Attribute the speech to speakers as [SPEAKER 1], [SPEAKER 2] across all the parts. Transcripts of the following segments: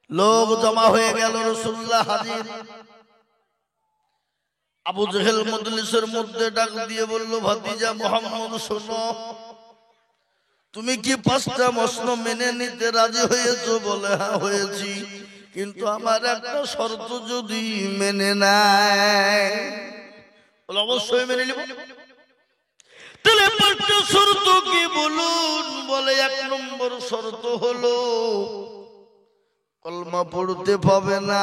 [SPEAKER 1] লোক জমা হয়ে গেল, রাসূলুল্লাহ হাজির। আবু জেহেল মজলিসের মধ্যে ডাক দিয়ে বলল, ভাতিজা মুহাম্মদ শোনো, তুমি কি 5টা প্রশ্ন মেনে নিতে রাজি হয়েছো? বলে হ্যাঁ হয়েছি, কিন্তু আমার একটা শর্ত যদি মেনে নেয়। বলে অবশ্যই মেনে নিব। তাহলে 5টা শর্ত কি বলুন? বলে 1 নম্বর শর্ত হলো কলমা পড়তে পাবে না।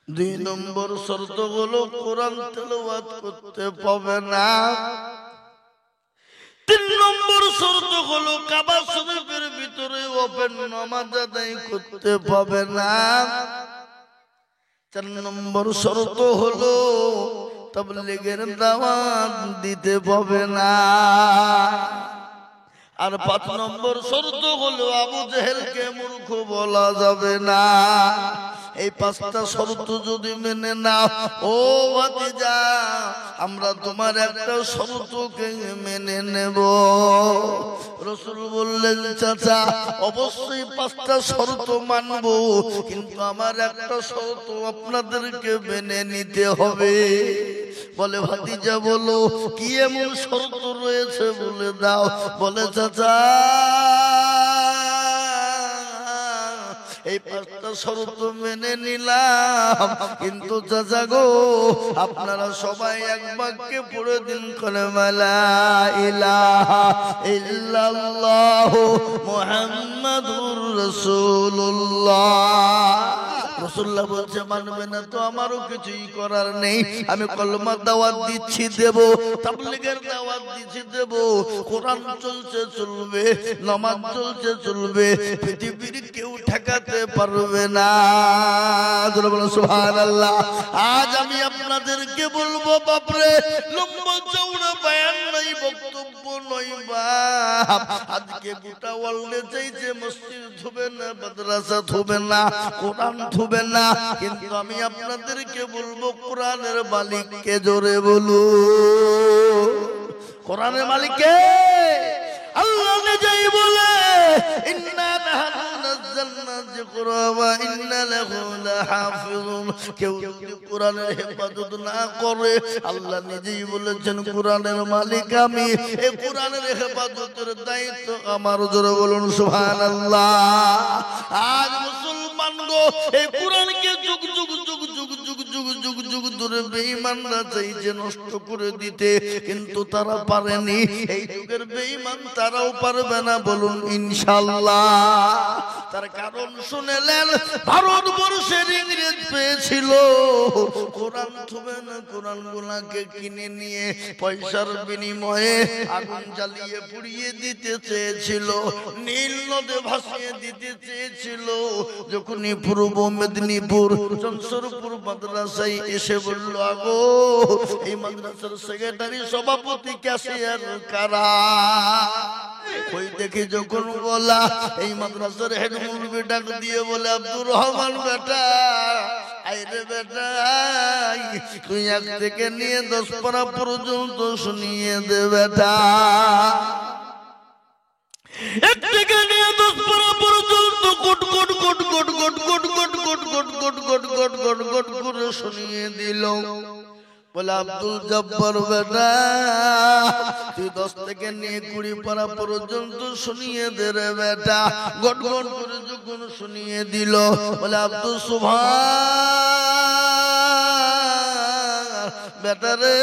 [SPEAKER 1] 2 নম্বর শর্ত হলো কোরআন তেলাওয়াত করতে পাবে না। 3 নম্বর শর্ত হলো কাবা শরীফের ভিতরে ওপেন নামাজ আদায় করতে পাবে না। 4 নম্বর শর্ত হলো তাবলীগের দাওয়াত দিতে পাবে না। আর 5 নম্বর শর্ত হলো আবু জেহেলকে মূর্খ বলা যাবে না। এই 5টা শর্ত যদি মেনে নাও, ও ভাতিজা, আমরা তোমার একটা শর্তকে মেনে নেব। রাসূল বললেন, চাচা অবশ্যই 5টা শর্ত মানব, কিন্তু আমার একটা শর্ত আপনাদেরকে মেনে নিতে হবে। বলে ভাতিজা বলো, কি এমন শর্ত রয়েছে বলে দাও। বলে চাচা এই 5টা শর্ত মেনে নিলাম, কিন্তু চাচা গো আপনারা সবাই এক বাক্যে পড়ে দিন কালেমা লা ইলাহা ইল্লাল্লাহু মুহাম্মাদুর রাসূলুল্লাহ। রাসূলুল্লাহ বলছে, মানবে না তো আমারও কিছুই করার নেই। আমি কলমার দাওয়াত দিচ্ছি, দেব, তাবলীগের দাওয়াত দিচ্ছি, দেব, কোরআন চলছে চলবে, নামাজ চলছে চলবে, পৃথিবীর কেউ ঠেকাতে পারবে না। সুবহানাল্লাহ। আজ আমি আপনাদেরকে বলবো, বাপরে লম্বা চওড়া বয়ান নাই, বক্তব্য নয় বাপ। আজকে গোটা ওয়ার্ল্ডে চাইছে মসজিদ ধুবে না, মাদ্রাসা ধুবে না, কোরআন ধুবে না, কিন্তু আমি আপনাদেরকে বলবো কোরআনের মালিককে জোরে বলু। কোরআনের মালিককে আল্লাহ নিজেই বলে, ইন্না নাহনু নাযালনা যিকরা ওয়া ইন্না লাহু লাহাফিজুন। কেউ যদি কোরআনের হেফাজত না করে, আল্লাহ নিজেই বলেছেন কোরআনের মালিক আমি, এই কোরআনের হেফাজতের দায়িত্ব আমার। জোরে বলুন সুবহানাল্লাহ। আজ মুসলমান গো, এই কোরআনকে যুগ যুগ যুগ যুগ যুগ যুগ যুগ যুগ ধরে বেঈমানরা চাইছে নষ্ট করে দিতে, কিন্তু তারা পারেনি। এই যুগের বেঈমান তারাও পারবে না, বলুন ইনশাআল্লাহ। তার কারণ শুনেলেন, ভারতবর্ষের ইংরেজ পেয়েছিল কোরআন থুবে না, কোরআন গুলাকে কিনে নিয়ে পয়সার বিনিময়ে আগুন জ্বালিয়ে পুড়িয়ে দিতে চেয়েছিল, নীল নদে ভাসিয়ে দিতে চেয়েছিল। যখনই পূর্ব মেদিনীপুর চন্দ্রপুর মাদ্রাসায় এসে বলল, আগো এই মাদ্রাসার সেক্রেটারি, সভাপতি, ক্যাশিয়ার কারা? ওই দেখে যখন বলা, এই মাদ্রাসার হেড মুরব্বি ডাক দিয়ে বলে, আব্দুর রহমান বেটা, আইরে বেটা, তুই 1 থেকে নিয়ে 10 পারা পর্যন্ত শুনিয়ে দে বেটা। 1 থেকে নিয়ে 10 পারা পর্যন্ত quote quote quote quote quote quote quote quote quote quote quote quote quote quote করে শুনিয়ে দিল। বলে, আব্দুল জব্বার বেটা, তুই 10 থেকে নিয়ে 20 পারা পর্যন্ত শুনিয়ে দে রে বেটা। গট গট করে যখন শুনিয়ে দিল, বলে, আব্দুল সুবহান বেটা রে,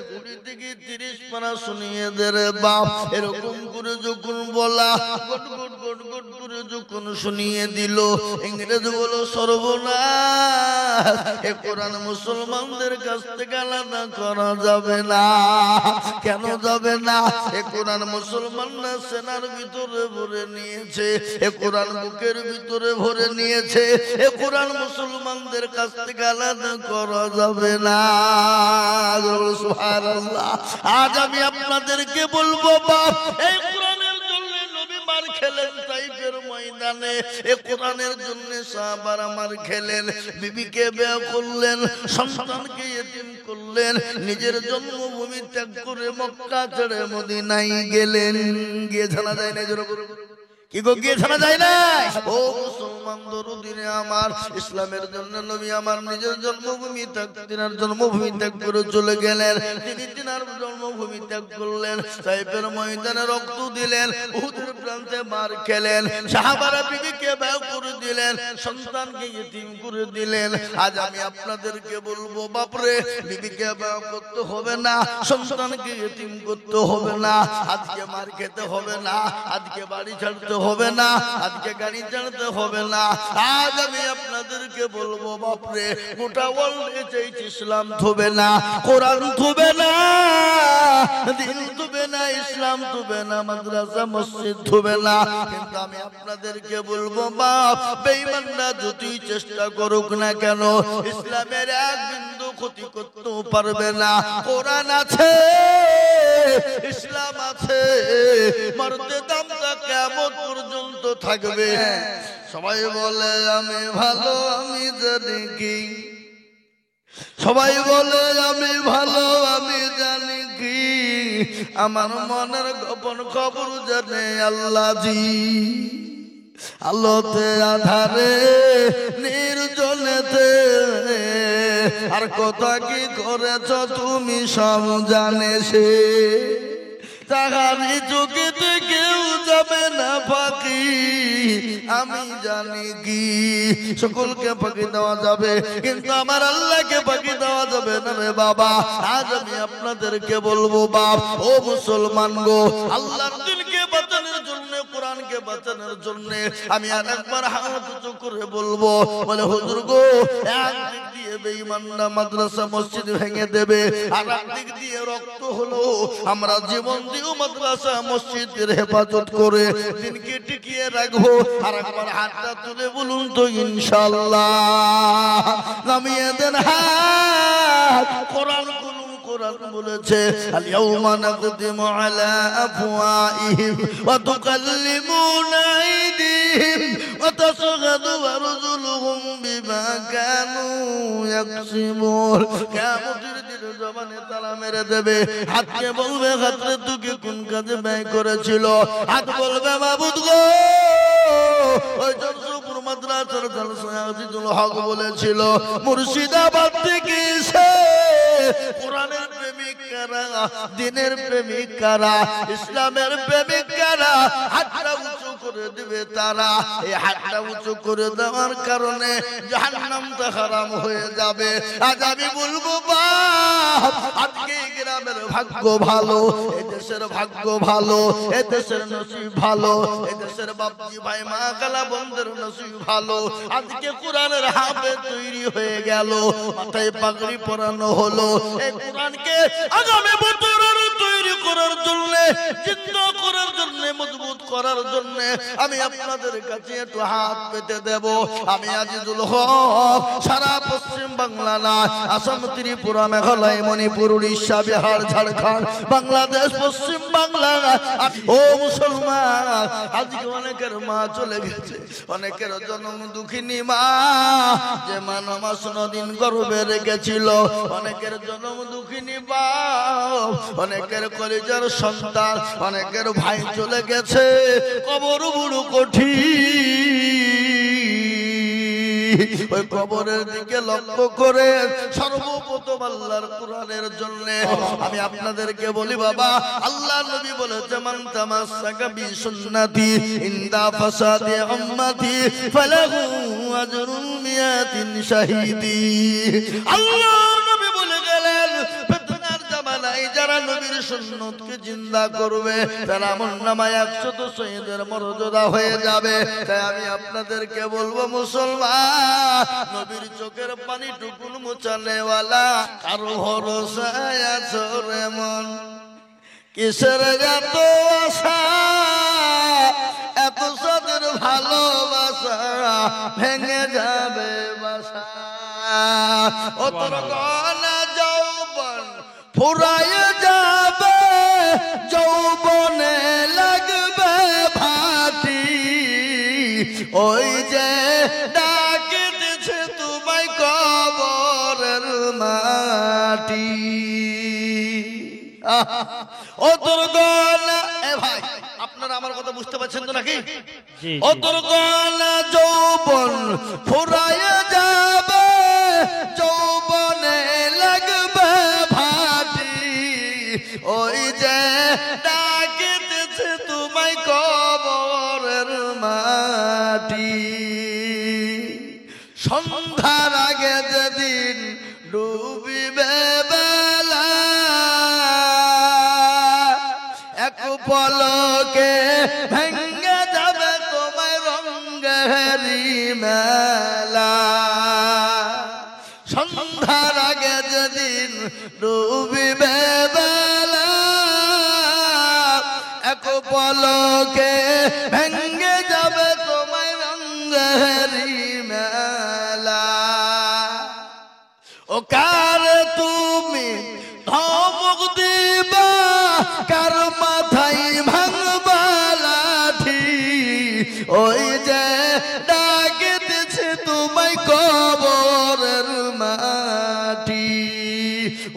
[SPEAKER 1] 20 থেকে 30 পারা শুনিয়ে দে রে বাপ। এরকম করে যখন বলা, গট গট গট গট করে যখন শুনিয়ে দিল, ইংরেজ বলো, সর্বনাশ, এ কোরআন মুসলমানদের কাছ থেকে আলাদা করা যাবে না। কেন যাবে না? এ কোরআন মুসলমানরা সেনার ভিতরে ভরে নিয়েছে, এ কোরআন বুকের ভিতরে ভরে নিয়েছে, এ কোরআন মুসলমানদের কাছ থেকে আলাদা করা যাবে না। সুবহানাল্লাহ। আজ আমি আপনাদেরকে বলবো, বাপ, এই কোরআনের জন্য নবী মার খেলেন তাইফের ময়দানে, এই কোরআনের জন্য সাহাবারা মার খেলেন, বিবিকে বিয়ে করলেন, সন্তানকে ইতিম করলেন, নিজের জন্মভূমি ত্যাগ করে মক্কা ছেড়ে মদিনায় গেলেন। গিয়ে জানা যায় না, কি গো গিয়ে শোনা যায় না? ও মুসলমান দরুদিনে আমার, ইসলামের জন্য নবী আমার নিজের জন্মভূমি ত্যাগ, তিনার জন্মভূমি ত্যাগ করে চলে গেলেন। তিনি তিনার জন্মভূমি ত্যাগ করলেন, তাইফের ময়দানে রক্ত দিলেন, উহুদের প্রান্তে মার খেলেন, সাহাবারা বিবিকে বিয়ে করে দিলেন, সন্তানকে ইতিম করে দিলেন। আজ আমি আপনাদেরকে বলবো বাপরে, বিবিকে বিয়ে করতে হবে না, সন্তানকে ইতিম করতে হবে না, আজকে মার খেতে হবে না, আজকে বাড়ি ছাড়তে হবে না, আজকে গাড়ি ছাড়তে হবে না। আজ আমি আপনাদেরকে বলবো বাপরে, গোটা ওয়ার্ল্ডে চাইছে ইসলাম থবে না, কোরআন থবে না, দিন থবে না, ইসলাম থবে না, মাদ্রাসা মসজিদ থবে না। কিন্তু আমি আপনাদেরকে বলবো বাপ, বেঈমানরা যতই চেষ্টা করুক না কেন, ইসলামের এক বিন্দু ক্ষতি করতে পারবে না। কোরআন আছে, ইসলাম আছে, মরতে দামটা কিয়ামত পর্যন্ত থাকবে। সবাই বলে আমি ভালো, আমি জানি কি, সবাই বলে আমি ভালো, আমি জানি কি, আমার মনের গোপন খবর জানে আল্লাহ জি। আলোতে আধারে নির্জনেতে আর কথা কি করেছ তুমি সব জানে সে, তাহারি চোখেতে কেউ যাবে না ফাঁকি, আমি জানি কি। সকলকে ফাঁকি দেওয়া যাবে, কিন্তু আমার আল্লাহকে ফাঁকি দেওয়া যাবে না রে বাবা। আজ আমি আপনাদেরকে বলবো বাপ, ও মুসলমান গো, আল্লাহর দিনকে বাঁচানোর জন্য, কোরআনকে বাঁচানোর জন্য আমি আর একবার হাত উঁচু করে বলবো, বলে হুজুর গো, একদিক দিয়ে বেঈমানরা মাদ্রাসা মসজিদ ভেঙে দেবে, আর একদিক দিয়ে রক্ত হলো, আমরা জীবন দিও মাদ্রাসা মসজিদের হেফাজত করে দিনকে টিকিয়ে রাখবো। আর একবার হাতটা তুলে বলুন তো ইনশাআল্লাহ। নামিয়ে দেন হাত, কোরআন খুলুন, কোরআন বলেছে আল ইয়াউমা নাকদিমু আলা আফওয়াহিহিম ওয়া তুকাল্লিমুনা আইদিহিম ওয়া তাশহাদু আরজুলুহুম বিমা কানু ইয়াকসিবুন। কিয়ামতের দিন জবানে তালা মেরে দেবে, হাতকে বলবে হাতরে তুই কোন কাজে ব্যয় করেছিল, হাত বলবে মাবুদ গো, ওই জনসপুর মাদ্রাসার জলসায় আজিজুল হক বলেছিল মুর্শিদাবাদ থেকে এসে কোরআনের প্রেমিক কারা, দিনের প্রেমিক কারা, ইসলামের প্রেমিক কারা, হাতটা উঁচু করে দিবে তারা। এই হাতটা উঁচু করে দেওয়ার কারণে জাহান্নামটা হারাম হয়ে যাবে। আজ আমি বলবো বাপ, আজকে এই গ্রামের ভাগ্য ভালো, এই দেশের ভাগ্য ভালো, এই দেশের নসিব ভালো, এই দেশের বাপজি ভাই মা কালা বন্ধের নসিব ভালো। আজকে কোরআনের হাফেজ তৈরি হয়ে গেল, মাথায় পাগড়ি পরানো হলো। এই কোরআনকে আগামী বছরের তৈরি করার জন্য, জিন্দা করার জন্য, মজবুত করার জন্য আমি আপনাদের কাছে একটু হাত পেতে দেব। আমি আজিজুল হক সারা পশ্চিম বাংলা না, আসাম, ত্রিপুরা, মেঘালয়, মণিপুর, উড়িষ্যা, বিহার, ঝাড়খণ্ড, বাংলাদেশ, পশ্চিম বাংলা, ও মুসলমান, আজকে অনেকের মা চলে গেছে, অনেকের জন্ম দুঃখিনী মা, যে মা নামাজ দিন গর্ভে রেখেছিল, অনেকের জন্ম দুঃখিনী বাপ, অনেকের কলিজার সন্তান, অনেকের ভাই চলে গেছে, কবর বড় কঠিন। ওই কবরের দিকে লক্ষ্য করে সর্বপ্রথম আল্লাহর কোরআনের জন্য আমি আপনাদেরকে বলি বাবা, আল্লাহ নবী বলেছে মান তামাসসাকা বিসুন্নতি ইনদা ফাসাদি উম্মতি ফালাহু আজরুন মিয়াতিন শাহীদি। আল্লাহ নবী বলে গেলেন, ফিতনার জামানায় যারা নবীর সুন্নতকে জিন্দা করবে তারা আমলনামায় 100 শহীদের মর্যাদা হয়ে যাবে। তাই আমি আপনাদেরকে বলবো মুসলমান, নবীর চোখের পানি টুকুন মুছানেওয়ালা কারো ভরসায় আছো রে মন, কিসের এত আশা, এত সাদের ভালোবাসা ভেঙে যাবে বাসা। ও তোর গলা যৌবন ফুরায় যাবে, যৌবনে লাগবে ভাটি, ওই যে ডাকে দিছে তোমায় কবরের মাটি। ও তোর গলা, এ ভাই আপনারা আমার কথা বুঝতে পারছেন তো নাকি? অতর গলা যৌবন ফুরায় যাবে, যৌবনে লাগবে ভাটি, ওই যে ডাকিতেছে তোমায় কবরের মাটি। সন্ধ্যার আগে যেদিন ডুবিবে বেলা, এক পলকে ভেঙ্গে যাবে তোমায় রঙ্গেরি মেলা। সন্ধ্যার আগে যেদিন ডুবিবে বেলা, এক পলকে ভেঙ্গে যাবে তোমায় রঙ্গেরি মেলা। ও কার তুমি ধমক দিবা, কার মাথায় ভাঙবা লাঠি, ওই যে ডাকিতেছে তোমায় কবরের মাটি।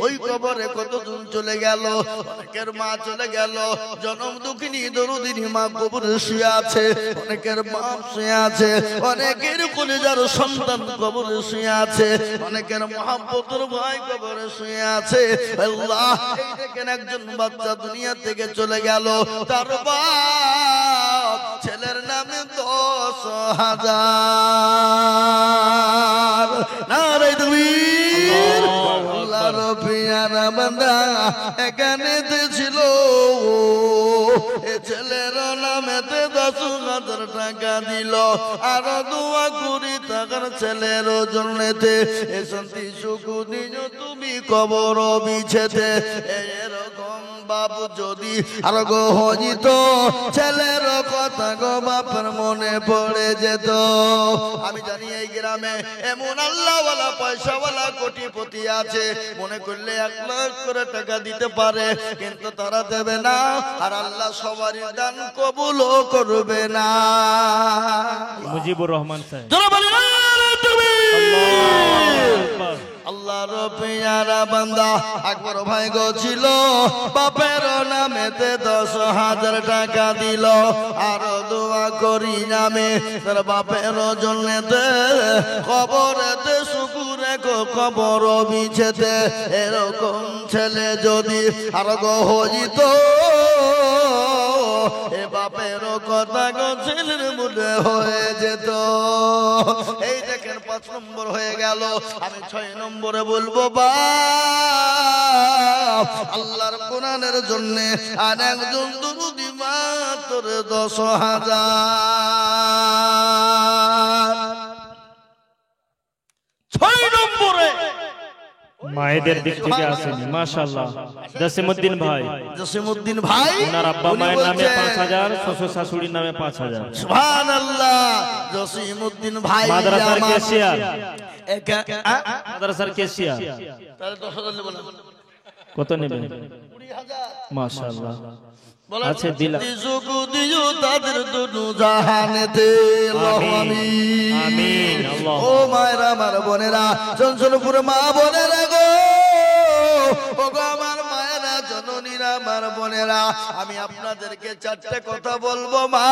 [SPEAKER 1] ওই কবরে কতজন চলে গেল, অনেকের মা চলে গেল, জনম দুঃখিনী দরদিনী মা কবরে শুয়ে আছে, অনেকের মা শুয়ে আছে, অনেকের কলিজার সন্তান কবরে শুয়ে আছে, অনেকের মহাব্বতের ভাই কবরে শুয়ে আছে। আল্লাহ, এই দেখেন একজন বাচ্চা দুনিয়া থেকে চলে গেল, তার বাপ ছেলের নামে 10,000 নারে তাকবীর। আল্লাহর পিয়ারা বান্দা এখানে ছিল, এ ছেলের নামেতে 10,000 টাকা দিল, আর দোয়া করি টাকার ছেলের জন্যতে এ শান্তি সুখ দিন তুমি কবর বিছেতে। এরকম বাবু যদি আর গো হইত, ছেলের কথা গো বাপের মনে পড়ে যেত। আমি জানি এই গ্রামে এমন আল্লাহওয়ালা পয়সাওয়ালা কোটিপতি আছে, মনে করলে 1 লাখ করে টাকা দিতে পারে, কিন্তু তারা দেবে না, আর আল্লাহ সবারই দান কবুলও করবে না।
[SPEAKER 2] মুজিবুর রহমান সাহেব,
[SPEAKER 1] আল্লাহর পিয়ারা বান্দা আকবর ভাই গো ছিল, বাপের নামেতে 10,000 টাকা দিল, আর দোয়া করি নামে তার বাপের জন্যতে কবরেতে শুকুরে কবর বিছেতে। এরকম ছেলে যদি আর গো হইত, এ বাপের কথা গো ছেলের মনে হয়ে যেত। এই দেখেন 5 নম্বর হয়ে গেল, আমি 6 নম্বরে বলবো বাপ আল্লাহর কোরআনের জন্য আর একজন দুরূদি মাত্র 10,000। 6 নম্বরে
[SPEAKER 2] মায়েদের দিক থেকে আসেনি, মাশাআল্লাহ। জসিমউদ্দিন ভাই,
[SPEAKER 1] জসিমউদ্দিন ভাই,
[SPEAKER 2] ওনার আব্বা মায়ের নামে 5,000, শ্বশুর শাশুড়ির নামে 5,000।
[SPEAKER 1] সুবহানাল্লাহ। জসিমউদ্দিন ভাই
[SPEAKER 2] মাদ্রাসার
[SPEAKER 1] আমার
[SPEAKER 2] ক্যাশিয়ার, মাদ্রাসার ক্যাশিয়ার।
[SPEAKER 1] তাহলে 10,000 নেব না?
[SPEAKER 2] কত নেবেন?
[SPEAKER 1] 20,000।
[SPEAKER 2] মাশাআল্লাহ, আছে দিলা।
[SPEAKER 1] সুখ দিও তাদের দুনু জাহানেতে, আমিন
[SPEAKER 2] আমিন। আল্লাহ।
[SPEAKER 1] ও মায়েরা, আমার বোনেরা, চঞ্চলপুর মা বোনেরা গো, ও গো আমার মায়েরা, জননীরা, আমার বোনেরা, আমি আপনাদেরকে 4টে কথা বলবো মা।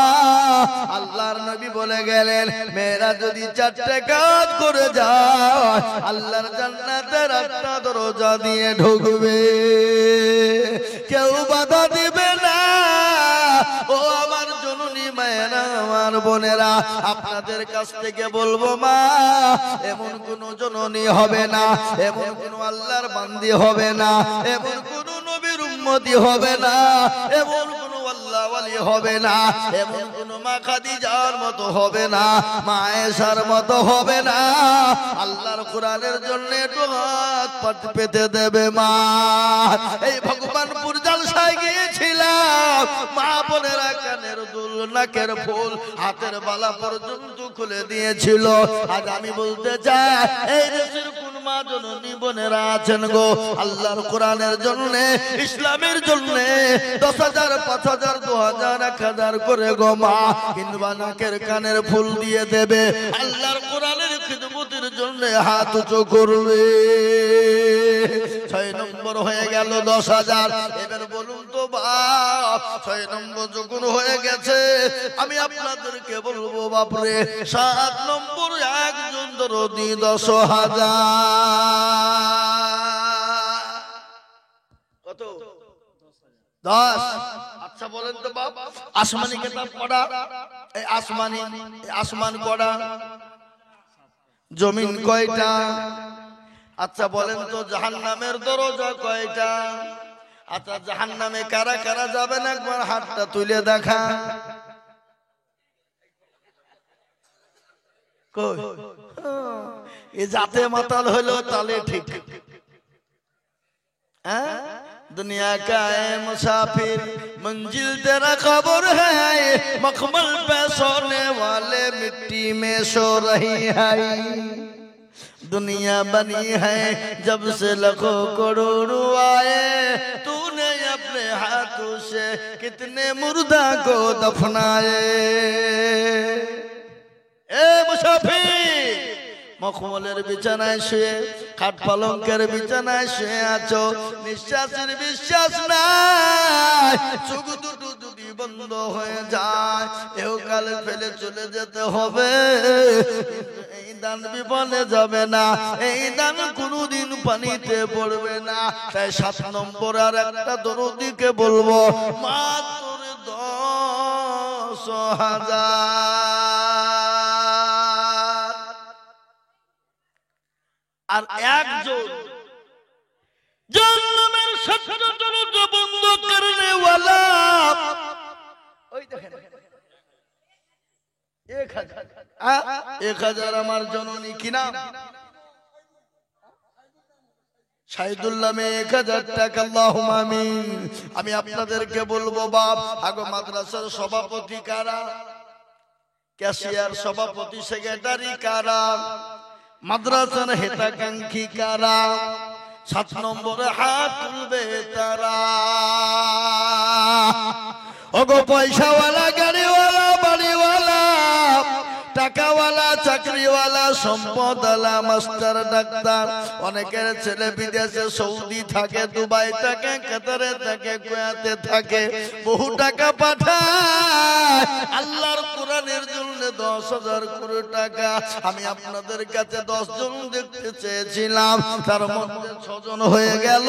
[SPEAKER 1] আল্লাহর নবী বলে গেলেন, মেয়েরা যদি 4টে কাজ করে যায়, আল্লাহর জান্নাতের 8টা দরজা দিয়ে ঢুকবে, কেউ বাধা দিবে না। ও আমার জননী মায়েরা, আমার বোনেরা, আপনাদের কাছ থেকে বলবো মা, এমন কোন জননী হবে না, এমন কোন আল্লাহর বান্দি হবে না, এমন কোন নবীর উম্মতি হবে না, এমন কোন আল্লাহ ওয়ালি হবে না, এমন কোন মা খাদিজার মতো হবে না, মা আয়েশার মতো হবে না। আল্লাহর কোরআনের জন্য একটু হাত পাত পেতে দেবে মা। এই ভগবানপুর জলসায় গিয়েছিলাম, মা বোনেরা কানের দুল, নাকের ফুল, হাতের বালা পর্যন্ত খুলে দিয়েছিল। আজ আমি বলতে চাই, এই দেশের কোন মা জননী বোনেরা আছেন গো, আল্লাহর কোরআনের জন্য, ইসলামের জন্য 10,000, 5,000, 2,000, 1,000 করে গো মা, কিংবা নাকের কানের ফুল দিয়ে দেবে, আল্লাহর কোরআনের খিদমত মজবুতির জন্য হাত উঁচু করবে। 6 নম্বর হয়ে গেল 10,000। এবার বলুন তো বাপ, 6 নম্বর যখন হয়ে গেছে আমি আপনাদেরকে বলবো বাপরে 7 নম্বর একজন দরদি 10,000। কত? 10। আচ্ছা বলেন তো বাপ, আসমানি কিতাব কটা? এই আসমান কটা? জমিন কয়টা? আচ্ছা বলেন তো জাহান্নামের দরজা কয়টা? আচ্ছা জাহান্নামে কারা কারা যাবেন একবার হাতটা তুলে দেখা। কই? এই জাতে মাতাল হলো তালে ঠিক। दुनिया का है मुसाफिर, मंजिल तेरा खबर है, मखमल पे सोने वाले मिट्टी में सो रही है। दुनिया बनी है जब से लाखों करोड़ों आए, तूने अपने हाथों से कितने मुर्दा को दफनाए। ए मुसाफिर, মখমলের বিছানায় শুয়ে, খাট পালঙ্কের বিছানায় শুয়ে আছো, নিঃশ্বাসের বিশ্বাস নাই, চোখ দুটো যদি বন্ধ হয়ে যায় এও কালে ফেলে চলে যেতে হবে। এই দান বিপনে যাবে না, এই দান কোনোদিন পানিতে পড়বে না। তাই 7 নম্বর আর একটা দরদিকে বলবো মাত্র 10,000। আর একজন জাহান্নামের সত্য দরজা বন্ধ করনে ওয়ালা, ওই দেখেন 1,000 আমার জননী কি নাম? শাহিদুল্লাহ মে 1,000 টাকা। আল্লাহুম্মা আমিন। আমি আপনাদেরকে বলবো বাপ, আগো মাদ্রাসার সভাপতি কারা? ক্যাশিয়ার সভাপতি সেক্রেটারি কারা? মাদ্রাসার হেতাকাঙ্ক্ষী কারা? 7 নম্বরে হাত তুলবে তারা। ওগো পয়সাওয়ালা, গাড়িওয়ালা, বাড়িওয়ালা, টাকাওয়ালা, চাকরিওয়ালা, সম্পদওয়ালা, মাস্টার, ডাক্তার, অনেকের ছেলে বিদেশে সৌদি থাকে, দুবাই থাকে, কাতারে থাকে, কুয়েতে থাকে, বহু টাকা পাঠায় আল্লাহর কোরআনের জন্য 10,000 কোটি টাকা। আমি আপনাদের কাছে 10 জন দেখতে চেয়েছিলাম, তার মধ্যে 6 জন হয়ে গেল।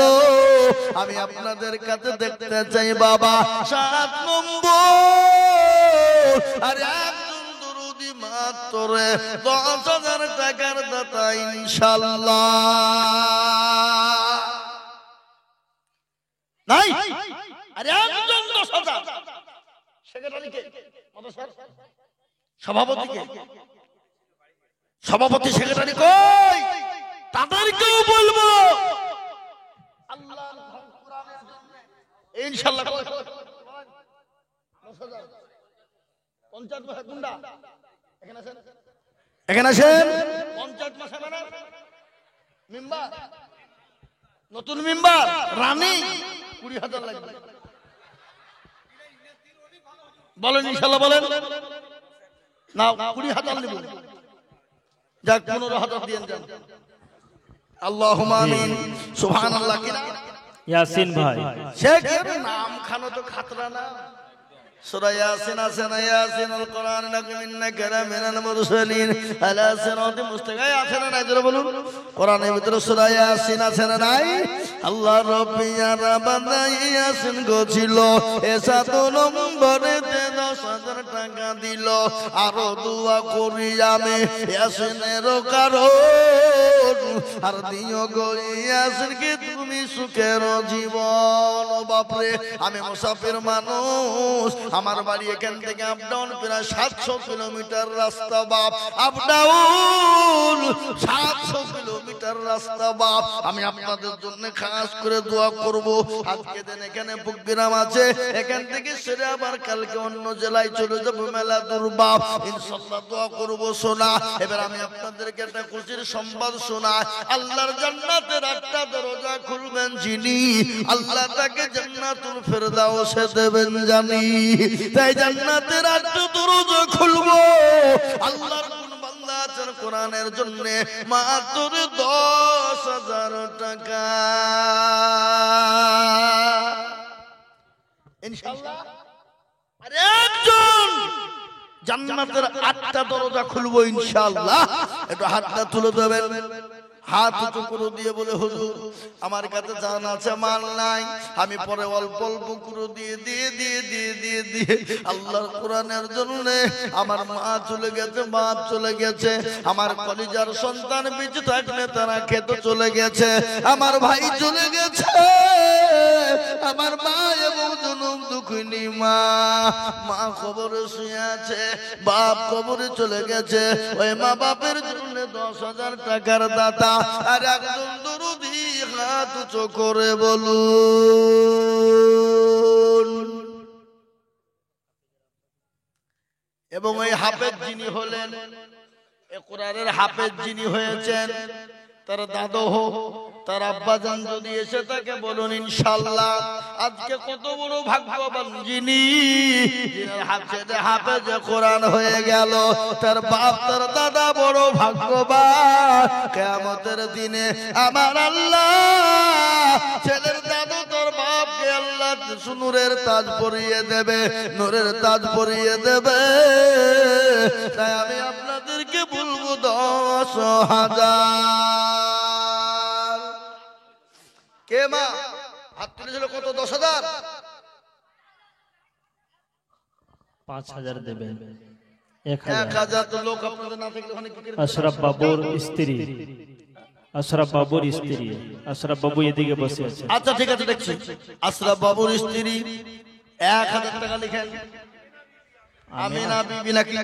[SPEAKER 1] আমি আপনাদের কাছে দেখতে চাই বাবা 7 নম্বর আর একজন দরদি মাত্র 10,000 টাকার দাতা ইনশাআল্লাহ। নাই আরে একজন 10,000। সেক্রেটারিকে, সভাপতিকে, সভাপতি সেক্রেটারি কই? তাদেরকেও বলবো আল্লাহর কোরআনের জন্য ইনশাআল্লাহ। 10,000 পঞ্চায়েত মাসে গুন্ডা এখানে আছেন, এখানে আছেন। পঞ্চায়েত মাসে মানে মেম্বার, নতুন মেম্বার রানী 20,000 লাগবে। বলেন ইনশাআল্লাহ, বলেন না 20,000 নেব। যাক 15,000 দিয়ে দেন। আল্লাহুম্মা আমিন। সুবহানাল্লাহ। কিনা
[SPEAKER 2] ইয়াসিন ভাই,
[SPEAKER 1] শেখের নাম খানো তো খাতরা না। সূরা ইয়াসিন আছে না? ইয়াসিনুল কোরআন ইন্নাকা লামিনাল মুরসালিন আলা সিরাতিন মুস্তাকিম আছে না? নাই জোরে বলুন। কোরআনের ভিতরে সূরা ইয়াসিন আছে না? নাই। আল্লাহ রাব্বিয়া রাব্বানা ইয়াসিন গোছিল এ 7 নম্বরে 10,000 টাকা দিল। আরো দোয়া করি আমি ইয়াসিনের কারণ, আর দিও গো ইয়াসিনকে তুমি সুখের জীবন। বাপরে আমি মুসাফির মানুষ, আমার বাড়ি এখান থেকে আপ ডাউন প্রায় 700 কিলোমিটার রাস্তা বাপ। আপ ডাউন 700 কিলোমিটার রাস্তা বাপ। আমি আপনাদের জন্য খাস করে দোয়া করব। আজকে দিন এখানে প্রোগ্রাম আছে, এখান থেকে সেরে আবার কালকে অন্য জেলায় চলে যাব, মেলা দূর বাপ। ইনশাআল্লাহ দোয়া করব শোনা। এবার আমি আপনাদেরকে একটা খুশির সংবাদ শোনাই। আল্লাহর জান্নাতের 8টা দরজা খুলবেন যিনি, আল্লাহ তাকে জান্নাতুল ফেরদাউসে দেবেন জানি। তাই জান্নাতের 8টা দরজা খুলবো। আল্লাহর কোন বান্দা আছেন কোরআনের জন্য মাত্র 10,000 টাকা। ইনশাআল্লাহ আর একজন জান্নাতের 8টা দরজা খুলবো ইনশাআল্লাহ। একটু হাতটা তুলে দেবেন, হাত উঁচু করে দিয়ে বলে হুজুর আমার কাছে জান আছে মাল নাই, আমি পরে অল্প অল্প করে দিয়ে দিয়ে দিয়ে দিয়ে দিয়ে দিয়ে আল্লাহর কোরআনের জন্য আমার মা চলে গেছে, বাপ চলে গেছে, আমার কলিজার সন্তান বেঁচে থাকলে তারা খেতে চলে গেছে, আমার ভাই চলে গেছে, আমার মা এবং জনম দুঃখিনী মা, মা কবরে শুয়ে আছে, বাপ কবরে চলে গেছে, ওই মা বাপের জন্য 10,000 টাকার দাতা আর একজন দরদি হাত উঁচু করে বলুন। এবং ওই হাফেজ যিনি হলেন, কোরআনের হাফেজ যিনি হয়েছেন, তার দাদু হোক, তার আব্বাজান যদি এসে তাকে বলুন ইনশাআল্লাহ আজকে কত বড় ভাগ্যবান যিনি হাফেজ কোরআন হয়ে গেল, তার বাপ তার দাদা বড় ভাগ্যবান। কিয়ামতের দিনে আমার আল্লাহ ছেলের দাদু তোর বাপকে আল্লাহ নূরের তাজ পরিয়ে দেবে, নূরের তাজ পরিয়ে দেবে। তাই আমি আপনাদেরকে বলবো 10,000। কে মা হাত তুলেছিল? কত? 10,000?
[SPEAKER 2] 5,000 দেবেন।
[SPEAKER 1] 1,000 তো লোক আপনাদের না থাকলে ওখানে কি করে?
[SPEAKER 2] আশরাফ বাবুর স্ত্রী, আশরাফ বাবুর স্ত্রী, আশরাফ বাবু এদিকে বসে আছে।
[SPEAKER 1] আচ্ছা ঠিক আছে, দেখছি আশরাফ বাবুর স্ত্রী 1,000 টাকা লিখেন। আমিনা বিবি নাকি?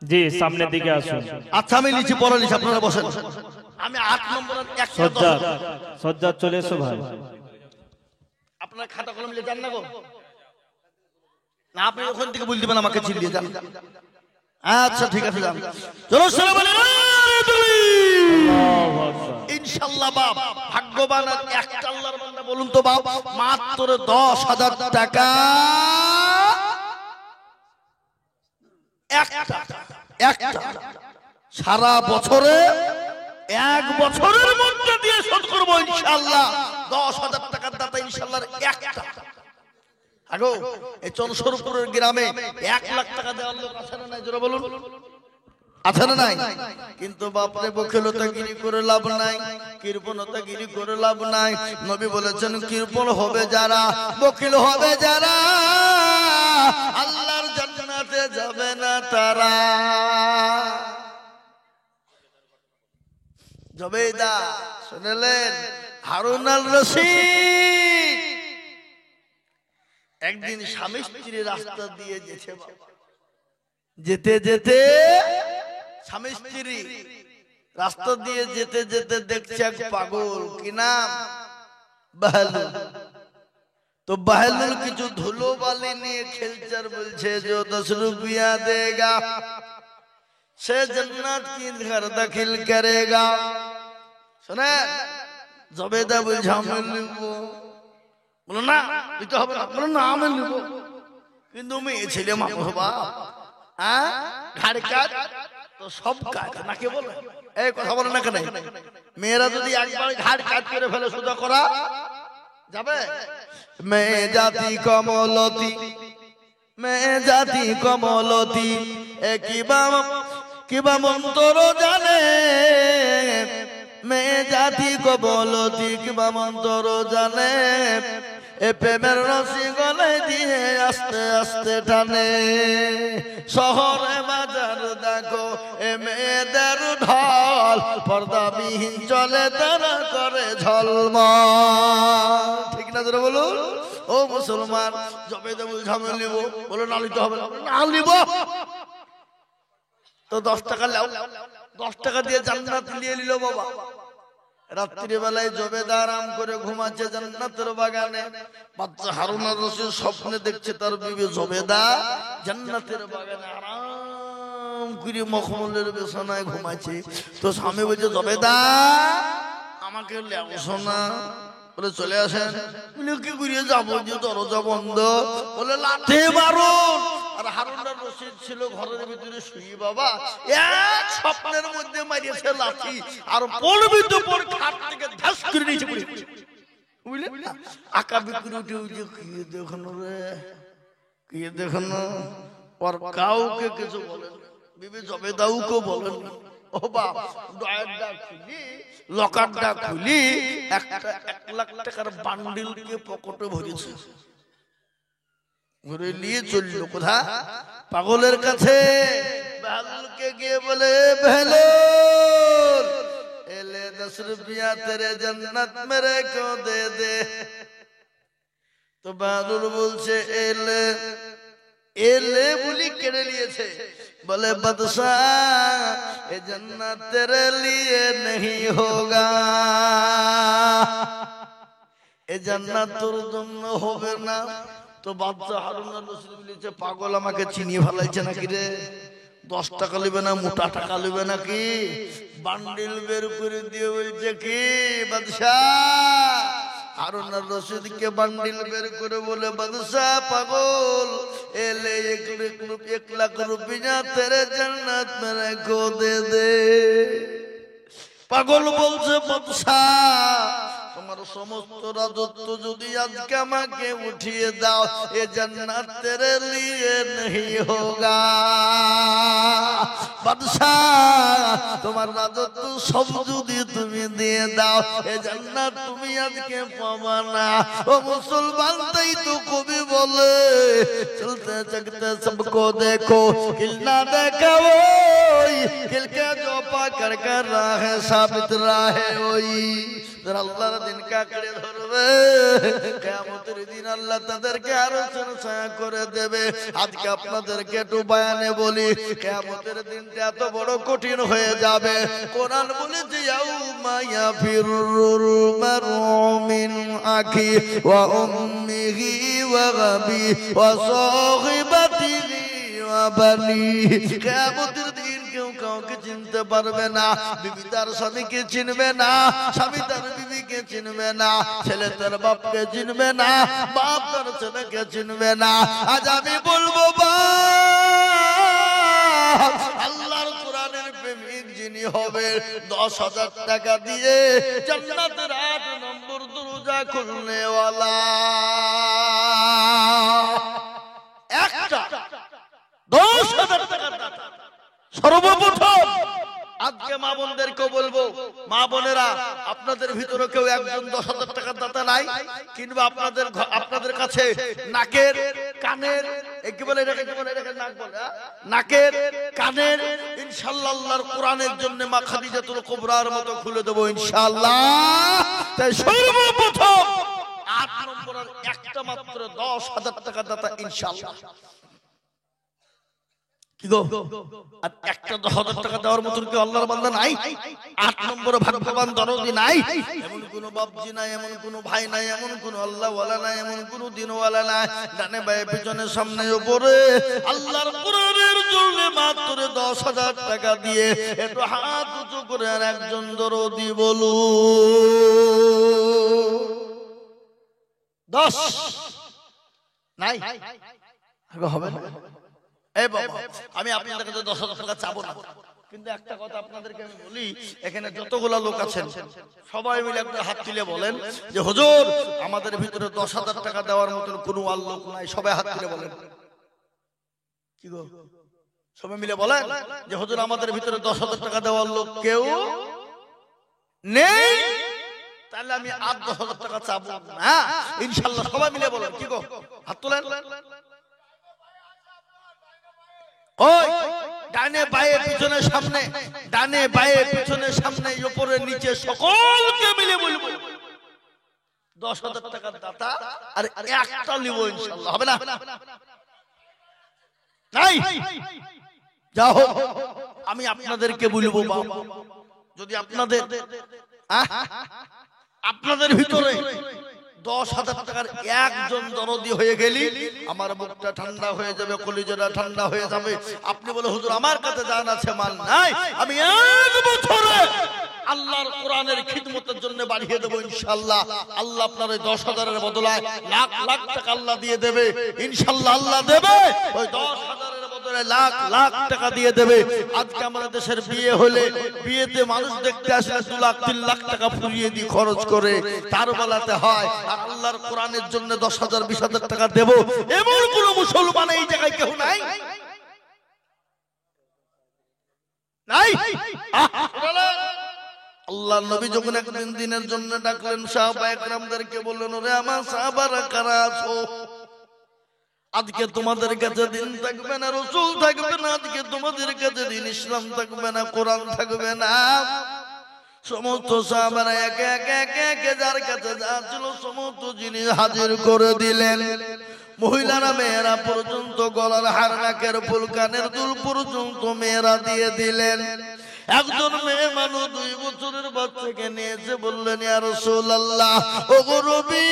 [SPEAKER 2] জি সামনের দিকে আসুন।
[SPEAKER 1] আচ্ছা আমি লিখি, পরে লিখি, আপনারা বসেন। আমি 8 নম্বরের
[SPEAKER 2] সজ্জাদ, সজ্জাদ চলে এসো ভাই।
[SPEAKER 1] আপনার খাতা কলম নিয়ে যান না গো, না আপনি ওখান থেকে বলে দিবেন আমাকে চিল্লিয়ে যান। আচ্ছা ঠিক আছে যান। চলো সালাম আলাইকুম। ইনশাআল্লাহ বাপ ভাগ্যবান আর একটা আল্লাহর বান্দা বলুন তো বাপ, মাত্র 10,000 টাকা একটা সারা বছরে 1 বছরের মধ্যে দিয়ে শোধ করবো ইনশাআল্লাহ। 10,000 টাকার দাতা ইনশাআল্লাহ একটা। আগো এই চনসরপুরের গ্রামে 1 লাখ টাকা দেওয়ার লোক আছে না নাই? জোরে বলুন, আছে না নাই? কিন্তু বাপরে বখিলতাগিরি করে লাভ নাই, কৃপণতাগিরি করে লাভ নাই। নবী বলেছেন কৃপণ হবে যারা, বখিল হবে যারা, আল্লাহর জান্নাতে যাবে না তারা। জবেদা শুনলেন? হারুন আল রশিদ একদিন স্বামী স্ত্রী রাস্তা দিয়ে যেতে যেতে স্বামী স্ত্রী রাস্তা দিয়ে যেতে যেতে দেখছে এক পাগল, কি নাম? বাহলুল। তো বাহলুল কিছু ধুলো বালি নিয়ে খেলছে আর বলছে যে 10 रुपया देगा से जन्नत की घर दाखिल करेगा। শুনে জবেদা বলছে আমি লিখব। বলো না দিতে হবে না, বলো না আমি লিখব। কিন্তু মেয়ে ছেলে মানুষ বাপ, হ্যাঁ ঘাড় কাজ তো সব কাজ নাকি বলে? এই কথা বলে না কেন? মেয়েরা যদি একবার ঘাড় কাজ করে ফেলে সোজা করা যাবে? মেয়ে জাতি কমলতি, মেয়ে জাতি কমলতি, কিবা মন্তর জানে, মেয়ে জাতি কমলতি কিবা মন্তর জানে, এ প্রেমের রশি গলায় দিয়ে আস্তে আস্তে টানে। শহরে বাজার দেখো এ মেয়েদের ঢল, পর্দাবিহীন চলে তারা করে ঝলমল। ঠিক না জোরে বলুন? ও মুসলমান, জবেদা বলছে আমি নিব। বলো না নিতে হবে না, নিব। তো 10 টাকা লাও, 10 টাকা দিয়ে জান্নাত নিয়ে নিল বাবা। রাত্রি বেলায় জবেদা আরাম করে ঘুমাচ্ছে জান্নাতের বাগানে। বাচ্চা হারুন আর রশিদ স্বপ্নে দেখছে তার বিবি জবেদা জান্নাতের বাগানে আরাম করে মখমলের বিছানায় ঘুমাচ্ছে। তো স্বামী বলছে জবেদা আমাকে লেও শোনা, বলে চলে আসেন। বলে কি করিয়ে যাবো, যে দরজা বন্ধ। বলে লাঠি মারুন। আর হারুন আর রশিদ ছিল ঘরের ভিতরে শুয়ে বাবা, এক স্বপ্নের মধ্যে মারিয়েছে লাঠি, আর পড়বি তো পর খাট থেকে ধাস করে নিচে পড়ে গেছে। বুঝলেন, আকা বিক্রি উঠে উঠে কি দেখুন রে, কি দেখুন, আর কাউকে কিছু বলেন, বিবি জবেদাউকে বলেন। ও বাপ, ডয়ারটা খুলি, লকারটা খুলি, একটা 1 লাখ টাকার বান্ডিলকে পকেটে ভরেছে, ঘুরে নিয়ে চললো কোথা, পাগলের কাছে। বেহালুলকে গিয়ে বলে, বেহালুল এলে 10 रुपया तेरे जन्नत मेरे को दे दे। তো বেহালুল বলছে এলে, এলে বলি কেড়ে নিয়েছে। বলে বাদশাহ এ जन्नत तेरे लिए नहीं होगा, এ জান্নাত তোর জন্য হবে না। তো বাদশা হারুন আর রশিদ বলেছে, পাগল আমাকে চিনিয়ে ফেলাইছে নাকি রে, 10 টাকা নেবে না, মোটা টাকা নেবে নাকি? বান্ডিল বের করে দিয়ে বলছে, কি বাদশাহ? হারুন আর রশিদকে বান্ডিল বের করে বলে, বাদশাহ পাগল এলে 1 लाख रुपया तेरे जन्नत मेरे को दे दे। পাগল বলছে, বাদশাহ তোমার সমস্ত রাজত্ব যদি আজকে আমাকে উঠিয়ে দাও, এ জান্নাত তেরে লিয়ে नहीं होगा। বাদশাহ তোমার রাজত্ব সব যদি তুমি দিয়ে দাও, এ জান্নাত তুমি আজকে পাবা না। ও মুসলমান, তাই তো কবি বলে, চলতে চলতে सबको देखो किल ना देखा ওই किल के जो पाकर कर रहा है साबित रहा है ওই। আল্লাহর দিন কাকড়ে ধরবে, কিয়ামতের দিন আল্লাহ তাদেরকে আরো ছায়া করে দেবে। আজকে আপনাদেরকে একটু বয়ানে বলি, কিয়ামতের দিনটা এত বড় কঠিন হয়ে যাবে। কোরআন বলেছে, ইয়াউমা ইয়াফিরুল মারউ মিন আখি ওয়া উম্মিহি ওয়া আবি ওয়া সাহিবাতিহি ওয়া বানি। কিয়ামতের দিন কেউ কাউকে চিনতে পারবে না, বিবি তার স্বামীকে চিনবে না, স্বামী তার বিবিকে চিনবে না, ছেলে তার বাপকে চিনবে না, বাপ তার ছেলেকে চিনবে না। আজ আমি বলবো বাপ, আল্লাহর কোরআনের প্রেমিক যিনি হবে, 10,000 টাকা দিয়ে জান্নাতের 8 নম্বর দরজা খুলনেওয়ালা একটা 10,000 টাকার দাতা। সর্বপ্রথম আজকে মা বোনদেরকে বলবো, মা বোনেরা আপনাদের ভিতরে কেউ একজন 10,000 টাকার দাতা নাই? কিংবা আপনাদের কাছে নাকের কানের কি বলে এটাকে, কি বলে এটাকে, নাক বলে, নাকের কানের ইনশাআল্লাহ আল্লাহর কোরআনের জন্য মা খাদিজাতুল কুবরার মতো খুলে দেব ইনশাআল্লাহ। তাই সর্বপ্রথম 8 নম্বরের একটা মাত্র 10,000 টাকার দাতা ইনশাআল্লাহ। কি গো, আর একটা 10,000 টাকা দেওয়ার মতন কি আল্লাহর বান্দা নাই? 8 নম্বরে ভাগ্যবান দরদি নাই? এমন কোন বাপজি নাই, এমন কোন ভাই নাই, এমন কোন আল্লাহ ওয়ালা নাই, এমন কোন দিনওয়ালা নাই। ডানে বায়ে পিছনে সামনে উপরে আল্লাহর কোরআনের জন্য মাত্র 10,000 টাকা দিয়ে একটু হাত উঁচু করে আর একজন দরদি বলু 10 নাই হবে না। আমি আপনাদের কাছে 10,000 টাকা চাবো না, কিন্তু একটা কথা আপনাদেরকে আমি বলি, এখানে যতগুলা লোক আছেন সবাই মিলে একটা হাত তুলে বলেন যে হুজুর আমাদের ভিতরে 10,000 টাকা দেওয়ার মতন কোনো লোক নাই। সবাই হাত তুলে বলেন। কি গো, সবাই মিলে বলেন যে হুজুর আমাদের ভিতরে 10,000 টাকা দেওয়ার লোক কেউ নেই। তাহলে আমি আর 10,000 টাকা চাবো না ইনশাআল্লাহ। সবাই মিলে বলেন। কি গো, হাত তোলেন। ওই ডানে বায়ে পিছনে সামনে, ডানে বায়ে পিছনে সামনে, উপরে নিচে সকলকে মিলে বলবো 10,000 টাকার দাতা আর একটা নিব ইনশাআল্লাহ। হবে না? নাই যাও, আমি আপনাদেরকে বলবো বাবা, যদি আপনাদের ভিতরে 10,000 টাকার একজন দরদি হয়ে গেলি আমার বুকটা ঠান্ডা হয়ে যাবে, কলিজাটা ঠান্ডা হয়ে যাবে। আপনি বলে হুজুর আমার কাছে জান আছে, মাল নাই, আমি 1 বছরে আল্লাহর কোরআনের খিদমতের জন্য বাড়িয়ে দেবো ইনশাআল্লাহ। আল্লাহ আপনার ওই 10,000-এর বদলায় লাখ লাখ টাকা আল্লাহ দিয়ে দেবে ইনশাআল্লাহ। আল্লাহ দেবে ওই 10,000-এর বদলে লাখ লাখ টাকা দিয়ে দেবে। আজকে আমাদের দেশের বিয়ে হলে বিয়েতে মানুষ দেখতে আসলে 2 লাখ 3 লাখ টাকা ফুরিয়ে দিয়ে খরচ করে তার বেলাতে হয়। আর আল্লাহর কোরআনের জন্য 10,000 20,000 টাকা দেব, এমন কোন মুসলমান এই জায়গায় কেউ নাই নাই। আল্লাহ নবী যখন একদিন দিনের জন্য ডাকলেন, সাহাবায়ে কেরামদেরকে বললেন, ওরে আমার সাহাবারা কারা আছো? আজকে তোমাদের কাছে দিন থাকবে না, রাসূল থাকবে না, আজকে তোমাদের কাছে দিন ইসলাম থাকবে না, কোরআন থাকবে না। সমস্ত সাহাবারা একে একে একে একে যার কাছে যা ছিল সমস্ত জিনিস হাজির করে দিলেন। মহিলারা মেয়েরা পর্যন্ত গলার হার, নাকের ফুল, কানের দুল পর্যন্ত মেয়েরা দিয়ে দিলেন। একজন মেয়ে মানুষ 2 বছরের বাচ্চাকে নিয়েছে, বললেন, ইয়া রাসূলুল্লাহ, ওগো নবী,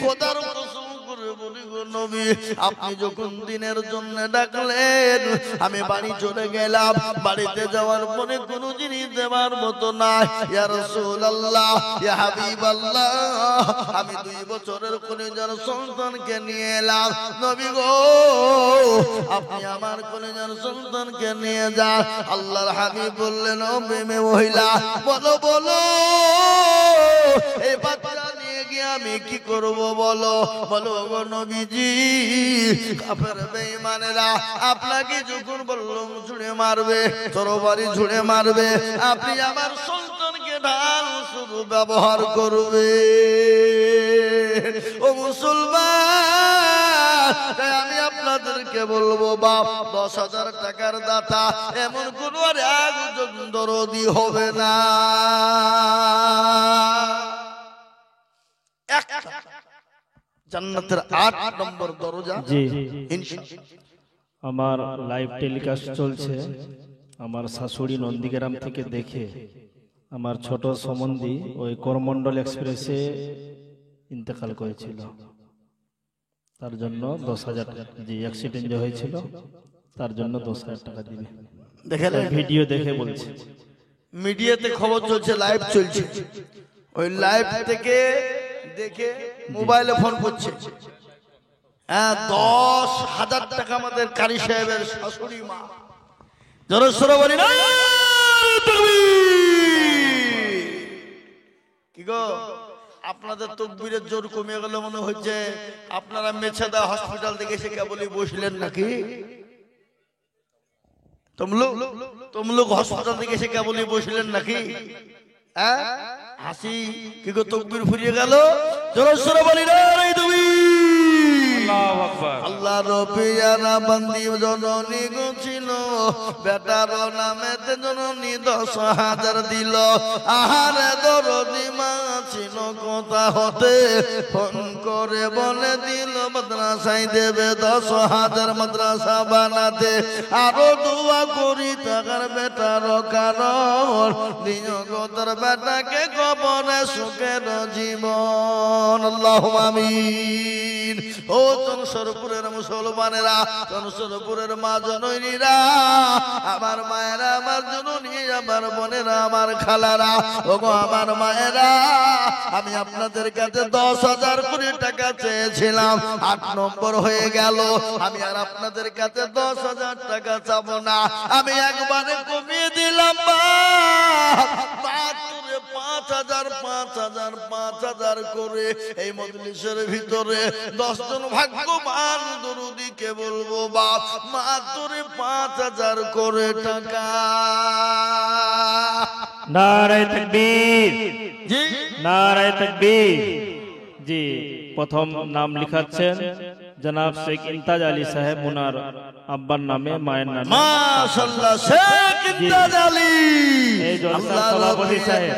[SPEAKER 1] খোদার কসম করে বলি গো নবী, আপনি যখন দিনের জন্য ডাকলেন আমি বাড়ি চলে গেলাম। বাড়িতে যাওয়ার পরে কোনো জিনিস দেওয়ার মতো নাই। ইয়া রাসূলুল্লাহ, ইয়া হাবিবাল্লাহ, আমি 2 বছরের কলিজার সন্তানকে নিয়ে এলাম। নবী গো, আপনি আমার কলিজার সন্তানকে নিয়ে যান। আল্লাহর হাবিব বললেন, ও মেয়ে মহিলা, বলো বলো, এই বাচ্চা নিয়ে গিয়ে আমি কি করব বলো? বলো গো নবীজি, কাফের বেঈমানেরা আপনাকে যখন বললাম ছুঁড়ে মারবে, তরবারি ছুঁড়ে মারবে, আপনি আমার সন্তানকে ঢাল শুধু ব্যবহার করবে। ও মুসলমান, তাই আমি আপনাদেরকে বলবো, বাপ 10,000 টাকার দাতা এমন কোন আর একজন দরদি হবে না। জান্নাতের 8 নম্বর দরজা।
[SPEAKER 2] জি,
[SPEAKER 1] ইনশাআল্লাহ।
[SPEAKER 2] আমার লাইভ টেলিকাস্ট চলছে। আমার শাশুড়ি নন্দীগ্রাম থেকে দেখে আমার ছোট সম্বন্ধী ওই করমন্ডল এক্সপ্রেসে ইন্তেকাল করেছিল, তার জন্য 10,000 টাকা। জি, অ্যাক্সিডেন্ট যে হয়েছিল তার জন্য 10,000 টাকা দিবে।
[SPEAKER 1] দেখেন,
[SPEAKER 2] ভিডিও দেখে বলছে,
[SPEAKER 1] মিডিয়াতে খবর চলছে, লাইভ চলছে, ওই লাইভ থেকে দেখে মোবাইলে ফোন করছে। হ্যাঁ, 10,000 টাকা আমাদের কারি সাহেবের শাশুড়ি মা। জোরে বলি না কি গো, আপনাদের তকবীরের জোর কমে গেল মনে হচ্ছে। আপনারা মেছেদা হসপিটাল থেকে এসে কেবলই বসলেন নাকি? তমলুক হসপিটাল থেকে এসে কেবলই বসলেন নাকি? হ্যাঁ, হাসি কি গো, তকবীর ফুরিয়ে গেল। জোরে বলি না তুমি।
[SPEAKER 2] আল্লাহু আকবার।
[SPEAKER 1] আল্লাহ রবিয়ানা বান্দি জননী গছিল, বেটার নামেতে জননী 10,000 দিল। আহারে দরদি মা ছিল কথা হতে, ফোন করে বলে দিল মাদ্রাসায় দেবে 10,000 মাদ্রাসা বানাতে। আরো দোয়া করি টাকার বেটার কারণ দিও গো তার বেটাকে কবরে সুখের জীবন। আল্লাহুম্মা আমিন। ও চনসরপুরের মুসলমানেরা, চনসরপুরের মা জননীরা, আমার মায়েরা, আমার জননী, আমার বোনেরা, আমার খালারা, ওগো আমার মায়েরা, আমি আপনাদের কাছে 10,000 কোটি টাকা চেয়েছিলাম, 8 নম্বর হয়ে গেল। আমি আর আপনাদের কাছে 10,000 টাকা চাবো না, আমি একবারে কমিয়ে দিলাম। 5,000 করে এই মজলিসের ভিতরে 10 জন ভাগ্যবান দরুদীকে বলবো, বাপ মাত্র 5,000 করে টাকা।
[SPEAKER 2] নারায়ে তাকবীর।
[SPEAKER 1] জি,
[SPEAKER 2] নারায়ে তাকবীর। জি, প্রথম নাম লিখাচ্ছেন জনাব শেখ ইমতাজ আলী সাহেব, ওনার আব্বার নামে, মায়ের নামে।
[SPEAKER 1] মাশাআল্লাহ, শেখ ইমতাজ আলী।
[SPEAKER 2] এই জলসার সভাপতি সাহেব,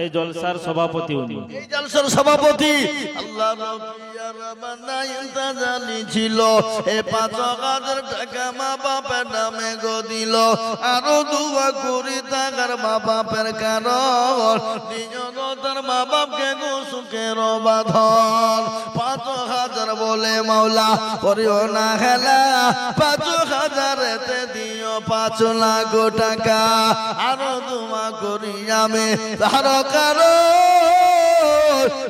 [SPEAKER 2] এই জলসার সভাপতি উনি,
[SPEAKER 1] এই জলসার সভাপতি। আল্লাহ রবিয়ার বান্দা ইমতাজ আলী ছিল। এই 5,000 টাকা মা বাপের নামে গো দিল। আরো দোয়া করি টাকার মা বাপের কারণ দিও তার মা বাপকে গো সুখের বাঁধন। 5,000 বলে মাওলা করিও না হেলা, 5,000 দিও 5 লাখ টাকা আরো দোয়া করি আমি তার কারো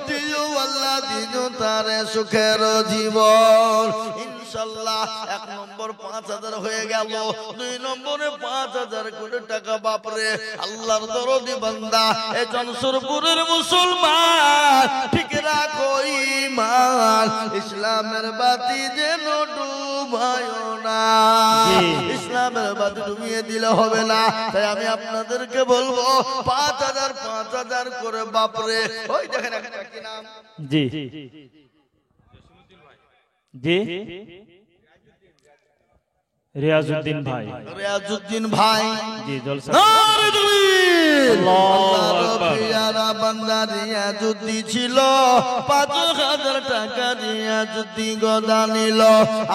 [SPEAKER 1] দিও আল্লাহ দিও তার সুখের জীবন ইনশাআল্লাহ। 1 নম্বর 5000 হয়ে গেল, 2 নম্বরে 5000 কোটি টাকা। বাপরে আল্লাহর দরদি বান্দা এ জনসুরপুরের মুসলমান ঠিক রাখো ঈমান, ইসলামের বাতি যেন ডুবায় না, ইসলামের বাতি ডুবিয়ে দিলে হবে না। তাই আমি আপনাদেরকে বলবো 5000 করে বাপরে ওই দেখেন একটা কি নাম
[SPEAKER 2] জি জি রিয়াজউদ্দিন ভাই,
[SPEAKER 1] রিয়াজউদ্দিন ভাই
[SPEAKER 2] জি জলসা
[SPEAKER 1] নারে তাকবীর।
[SPEAKER 2] আল্লাহু
[SPEAKER 1] আল্লাহর
[SPEAKER 2] আকবার।
[SPEAKER 1] পিয়ারা বান্দা রিয়াজউদ্দিন ছিল, 5000 টাকা রিয়াজউদ্দিন গদা নিল।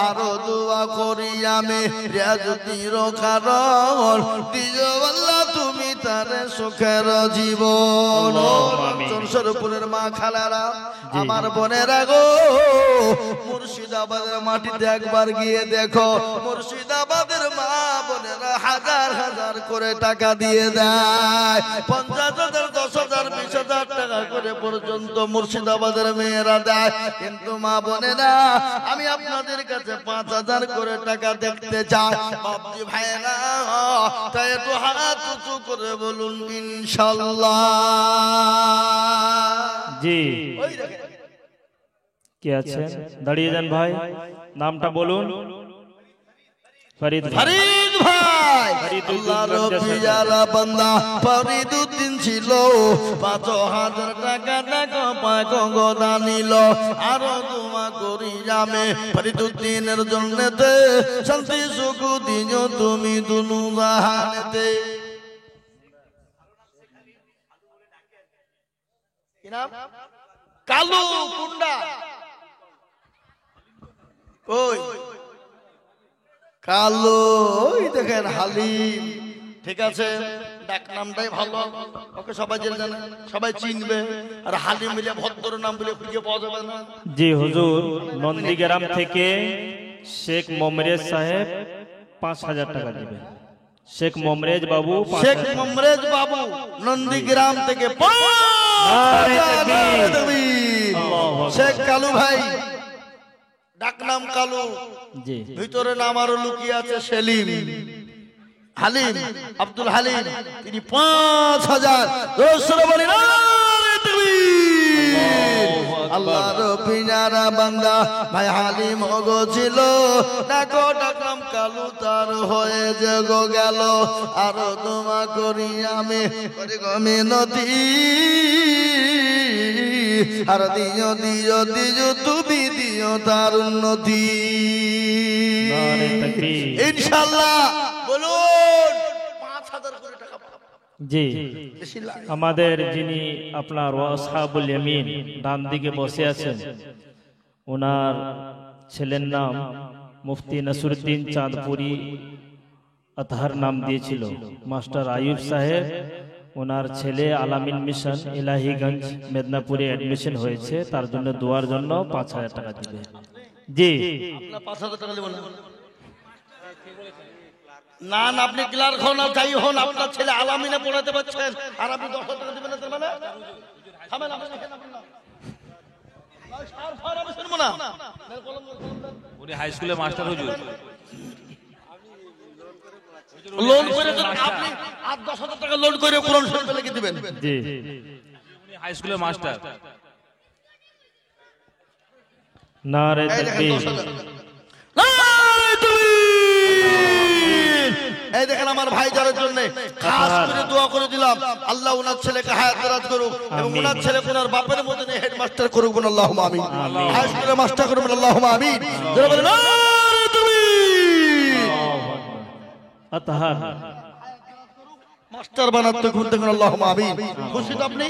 [SPEAKER 1] আরো দোয়া করি আমি রিয়াজউদ্দিন কারণ দিও আল্লাহ তুমি তার সুখের জীবন। জনসরপুরের মা খালারা আমার বোনেরা গো, মুর্শিদাবাদের মাটিতে একবার গিয়ে দেখো, মুর্শিদাবাদের মা বোনেরা হাজার হাজার করে টাকা দিয়ে দেয়, 50,000 10,000 20,000 টাকা করে পর্যন্ত মুর্শিদাবাদের মেয়েরা দেয়। কিন্তু মা বোনেরা আমি আপনাদের কাছে 5,000 করে টাকা দেখতে চাই বাপজি ভাইরা, তাই একটু হাত উঁচু করে বলুন ইনশাআল্লাহ।
[SPEAKER 2] জি
[SPEAKER 1] ওই দেখেন
[SPEAKER 2] কে আছেন? দাঁড়িয়ে যান ভাই, নামটা বলুন। ফরিদ ভাই।
[SPEAKER 1] ফরিদ ভাই
[SPEAKER 2] ফরিদুদ্দিন
[SPEAKER 1] আল্লাহর পিয়ারা বান্দা ফরিদুদ্দিন ছিল, 5,000 টাকা পাক গদা নিল। আরো দোয়া করি আমি ফরিদুদ্দিনের জন্যতে শান্তি সুখ দিও তুমি দুনু জাহানেতে। কি নাম? কালু কুন্ডা। ওই কালো ওই দেখেন হালিম, ঠিক আছে ডাক নামটাই ভালো, ওকে সবাই জানে, সবাই চিনবে। আর হালিম মিলে ভদ্র নাম বলে খুঁজে পাওয়া যাবে না।
[SPEAKER 2] জি হুজুর, নন্দীগ্রাম থেকে শেখ মমরেজ সাহেব 5,000 টাকা দিবেন। শেখ মমরেজ বাবু,
[SPEAKER 1] শেখ মমরেজ বাবু নন্দীগ্রাম থেকে 5,000 দেবেন। শেখ কালু ভাই ডাক নাম কালু,
[SPEAKER 2] জি
[SPEAKER 1] ভিতরে নাম আরো লুকিয়ে আছে সেলিম, হালিম, আব্দুল হালিম, তিনি 5,000। আল্লাহর পিয়ারা বান্দা ভাই হালিম ওগো ছিল, ডাকো ডাকলাম কালু তার হয়ে যে গো গেল। আরো দোয়া করি আমি মিনতি, আর দিও দিও দিও তুমি দিও তার উন্নতি
[SPEAKER 2] নারে তাকবীর।
[SPEAKER 1] ইনশাআল্লাহ। বলুন 5,000 করে টাকা পাবো।
[SPEAKER 2] জি
[SPEAKER 1] বেশি লাগে?
[SPEAKER 2] আমাদের যিনি আপনার ওয়াসহাবুল ইয়ামিন ডান দিকে বসে আছেন, ওনার ছেলের নাম মুফতি নাসিরউদ্দিন চাঁদপুরি আতহার নাম দিয়েছিল মাস্টার আয়ুব সাহেব। ওনার ছেলে আলামিন মিশন ইলাহিগঞ্জ মেদিনীপুরে অ্যাডমিশন হয়েছে, তার জন্য দোয়ার জন্য 5,000 টাকা দিবে। জি
[SPEAKER 1] আপনার 5,000 টাকা নেবেন না? না আপনি ক্লার্ক হন আর যাই হন, আপনার ছেলে আলামিনে পড়াতে পারছেন আর আপনি 10,000 টাকা দিবেন না, তার মানে থামেন, আপনি দেখেন আপনি না। আমি শুনবো না।
[SPEAKER 3] উনি হাই স্কুলে মাস্টার হুজুর।
[SPEAKER 1] লোন করে তো আপনি আর 10,000 টাকা লোন করে কোরআন শরীফে লিখে দিবেন।
[SPEAKER 2] জি
[SPEAKER 3] উনি হাই স্কুলে মাস্টার।
[SPEAKER 2] নারে
[SPEAKER 1] এই দেখেন
[SPEAKER 2] তাকবীর।
[SPEAKER 1] 10,000 নারে তাকবীর। এই দেখেন আমার ভাইজানের জন্য খাস করে দোয়া করে দিলাম, আল্লাহ ওনার ছেলেকে হায়াত দারাজ করুক এবং
[SPEAKER 2] আমিন।
[SPEAKER 1] ওনার ছেলে ওনার বাপের মধ্যে হেডমাস্টার করুক, আল্লাহুম্মা আমিন। হাই স্কুলে মাস্টার করুক, আল্লাহুম্মা আমিন। যারা বলেন নারে তাকবীর।
[SPEAKER 2] আতহার
[SPEAKER 1] মাস্টার বানাতে ঘুরতে ঘুরে আল্লাহুম্মা আমিন। খুশি তো আপনি?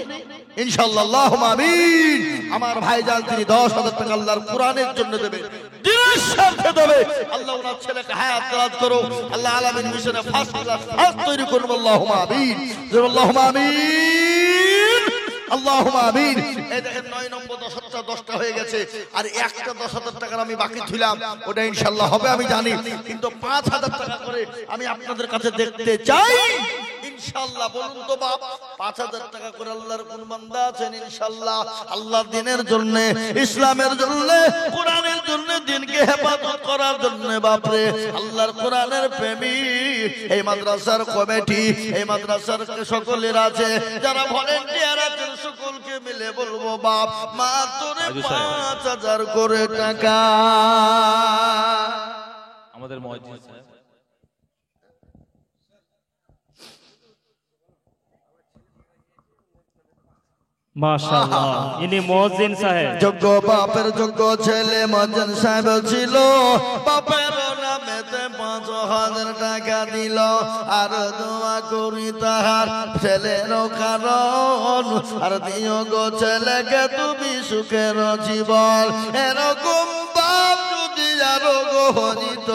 [SPEAKER 1] ইনশাআল্লাহ আল্লাহুম্মা আমিন। আমার ভাইজান তিনি 10,000 টাকা আল্লাহর কোরআনের জন্য দেবে, দিনের স্বার্থে দেবে। আল্লাহ ওনার ছেলেকে হায়াত দারাজ করো, আল্লাহ আলামিন মিশনে ফার্স্ট ক্লাস ফার্স্ট তৈরি করুন, আল্লাহুম্মা আমিন। যারা আল্লাহুম্মা আমিন। আল্লাহুম্মা আমিন। এই দেখেন 9 নম্বর 10টা হয়ে গেছে, আর একটা 10,000 টাকার আমি বাকি ছিলাম, ওটা ইনশাআল্লাহ হবে আমি জানি, কিন্তু 5,000 টাকা করে আমি আপনাদের কাছে দেখতে চাই ইনশাআল্লাহ। বলুন তো বাপ, 5,000 টাকা করে আল্লাহর কোন বান্দা আছেন ইনশাআল্লাহ আল্লাহ দিনের জন্য, ইসলামের জন্য, কোরআনের জন্য, দিনকে হেফাজত করার জন্য বাপরে আল্লাহর কোরআনের প্রেমিক এই মাদ্রাসার কমিটি, এই মাদ্রাসার সকলের আছে যারা ভলেন্টিয়ার আছেন সকলকে মিলে বলবো বাপ মাত্র 5,000 করে টাকা
[SPEAKER 3] আমাদের মুয়াজ্জিন সাহেব
[SPEAKER 2] মাশাআল্লাহ, ইনি মুয়াজ্জিন সাহেব।
[SPEAKER 1] যোগ্য বাপের যোগ্য ছেলে মুয়াজ্জিন সাহেব ছিল, বাপের নামেতে 5,000 টাকা দিল, আর দোয়া করি তাহার ছেলের কারণ, আর দিও গো ছেলেকে তুমি সুখের জীবন। এরকম বাপ যদি আরো গো হইত,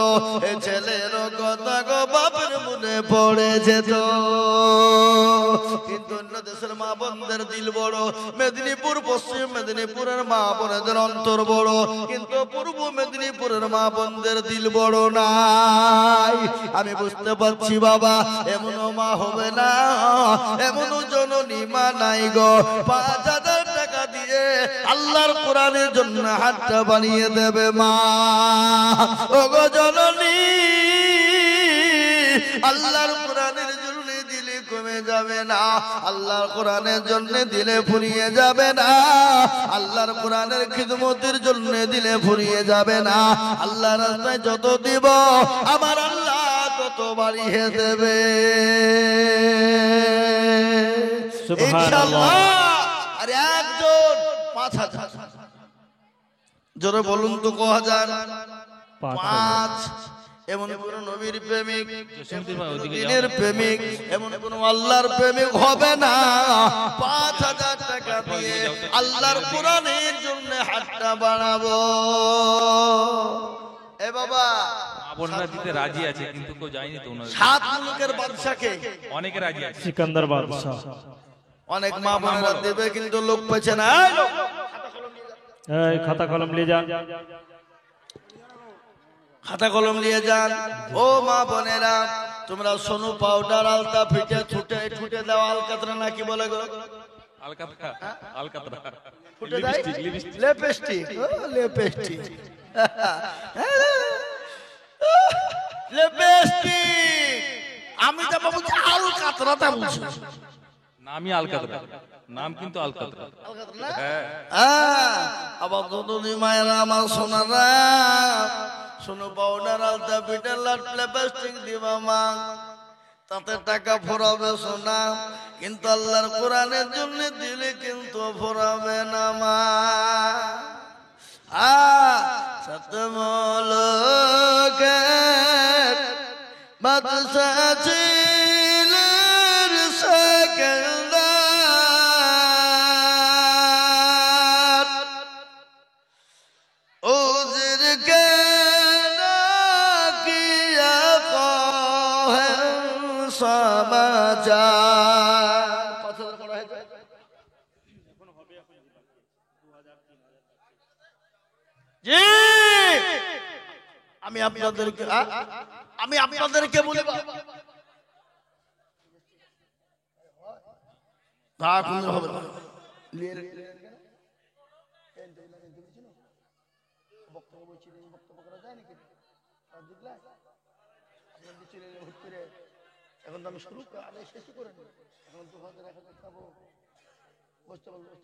[SPEAKER 1] এ ছেলের কথা গো বাপের মনে পড়ে যেত। কিন্তু অন্য দেশের মা বোনদের দিল বড়, মেদিনীপুর পশ্চিম মেদিনীপুরের মা বোনদের অন্তর বড়, কিন্তু পূর্ব মেদিনীপুরের মা বোনদের দিল বড় নাই। আমি বুঝতে পারছি বাবা, এমন মা হবে না, এমন জননী মা নাই গো 5,000 টাকা দিয়ে আল্লাহর কোরআনের জন্য হাতটা বানিয়ে দেবে মা। ও গো জননী, আল্লাহর কোরআনের জন্য দিলে কমে যাবে না, আল্লাহর কোরআনের জন্য দিলে ফুরিয়ে যাবে না, আল্লাহর কোরআনের খিদমতের জন্য দিলে ফুরিয়ে যাবে না। আল্লাহর রাস্তায় যত দিব আমার আল্লাহ তত বাড়িয়ে দেবে ইনশাআল্লাহ। আর একজন 5,000, জোরে বলুন তো ক হাজার? 5। এমন কোন নবীর প্রেমিক, দিনের প্রেমিক, এমন কোন আল্লাহর প্রেমিক হবে না 5,000 টাকা দিয়ে আল্লাহর কোরআনের জন্য হাতটা বাড়াবো। এ বাবা,
[SPEAKER 3] আপনারা দিতে রাজি আছে, কিন্তু কেউ যায়নি তো ওনাদের।
[SPEAKER 1] 7 মুলুকের বাদশাকে
[SPEAKER 3] অনেকে রাজি আছে।
[SPEAKER 2] সিকান্দার বাদশাহ।
[SPEAKER 1] অনেক মা বোনেরা দেবে, কিন্তু লোক পেছে না।
[SPEAKER 2] এই খাতা কলম নিয়ে যান,
[SPEAKER 1] খাতা কলম নিয়ে যান। ও মা বোনেরা, তোমরা সোনু পাউডার আলতা ফিটে ছুটে ছুটে দাও, আলকাতরা না কি বলে গো?
[SPEAKER 3] আলকাতরা, আলকাতরা
[SPEAKER 1] ফুটে দেয় লেপস্টিক, লেপস্টিক, লেপস্টিক। আমি তো বলছি আলকাতরাটা বলছি,
[SPEAKER 3] নামই আলকাতরা, নাম কিন্তু আলকাতরা।
[SPEAKER 1] আবার দুদুনি মায়েরা আমার সোনারা, শোনো পাউডার আলতা পিঠে লেপস্টিক দিবা মা, তাতে টাকা ফোরাবে সোনা, কিন্তু আল্লাহর কোরআনের জন্য দিলে কিন্তু ফোরাবে না মা। সতমলকের বাদশা ছিলেন সেকেন্দার, ওজির কে কিয়া কহেন সমাচার। 5,000 করা হয়েছে। জি, আমি আপনাদেরকে বলি তা কোন হবে না। এখন তো আমি শুরু আগে শেষ করে নি, এখন 2,000 খাবো, বুঝতে পারবেন?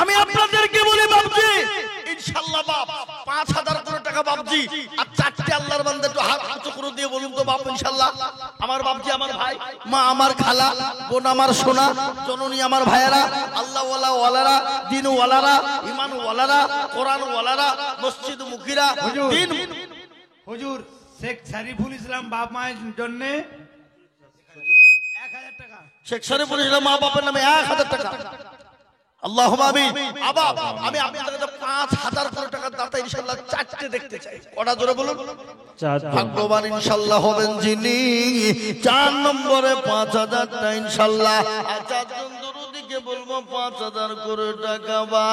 [SPEAKER 1] আমি আপনাদেরকে বলি বাবজি, ইনশাআল্লাহ বাপ 5,000 করে টাকা বাবজি, আর 4টে আল্লাহর বান্দা একটু হাত উঁচু করে দিয়ে বলুন তো বাপ ইনশাআল্লাহ। আমার বাবজি আমার ভাই, মা আমার খালা, বোন আমার সোনা, জননী আমার ভাইয়েরা, আল্লাহ ওয়ালারা, দিন ওয়ালারা, ইমান ওয়ালারা, কোরআন ওয়ালারা, মসজিদ মুখিরা, দিন
[SPEAKER 4] হুজুর শেখ শরীফুল ইসলাম বাপ মায়ের জন্য 1,000 টাকা।
[SPEAKER 1] শেখ শরীফুল ইসলাম মা বাবার নামে 1,000 টাকা। আল্লাহুম্মা আমিন। আবার আমি আপনাদের কাছে 5,000 কোটি টাকার দাতা ইনশাআল্লাহ চারটে দেখতে চাই। কটা জোরে বলুন?
[SPEAKER 2] চারজন।
[SPEAKER 1] ভাগ্যবান ইনশাআল্লাহ হবেন যিনি 4 নম্বরে 5,000টা ইনশাআল্লাহ। আর চারজন দরুদিকে বলবো 5,000 কোটি টাকা বা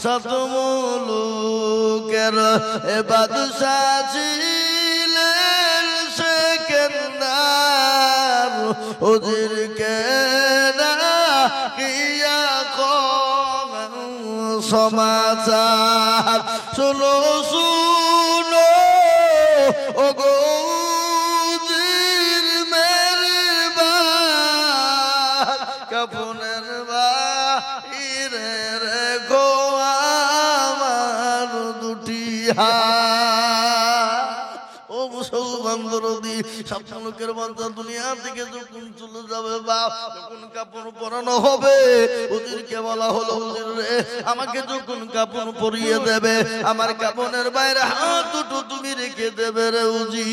[SPEAKER 1] সতমুলুকের এ বাদশা ছিলেন সেকেন্দার ওদেরকে না কিয়া কম সমাচার শুনো শুনো ও গৌজির মেরবান কাপনের বাইরে রে গো আমার দুটি হাত। ও মুসলমান দরদি, স্বপ্ন লোকের বান্দা দুনিয়া থেকে যখন চলে যাবে বাপ, যখন কাপড় পরানো হবে ওদেরকে বলা হলো হুজুর রে আমাকে যখন কাপড় পরিয়ে দেবে আমার কাপড়ের বাইরে হাত দুটো তুমি রেখে দেবে রে উজি।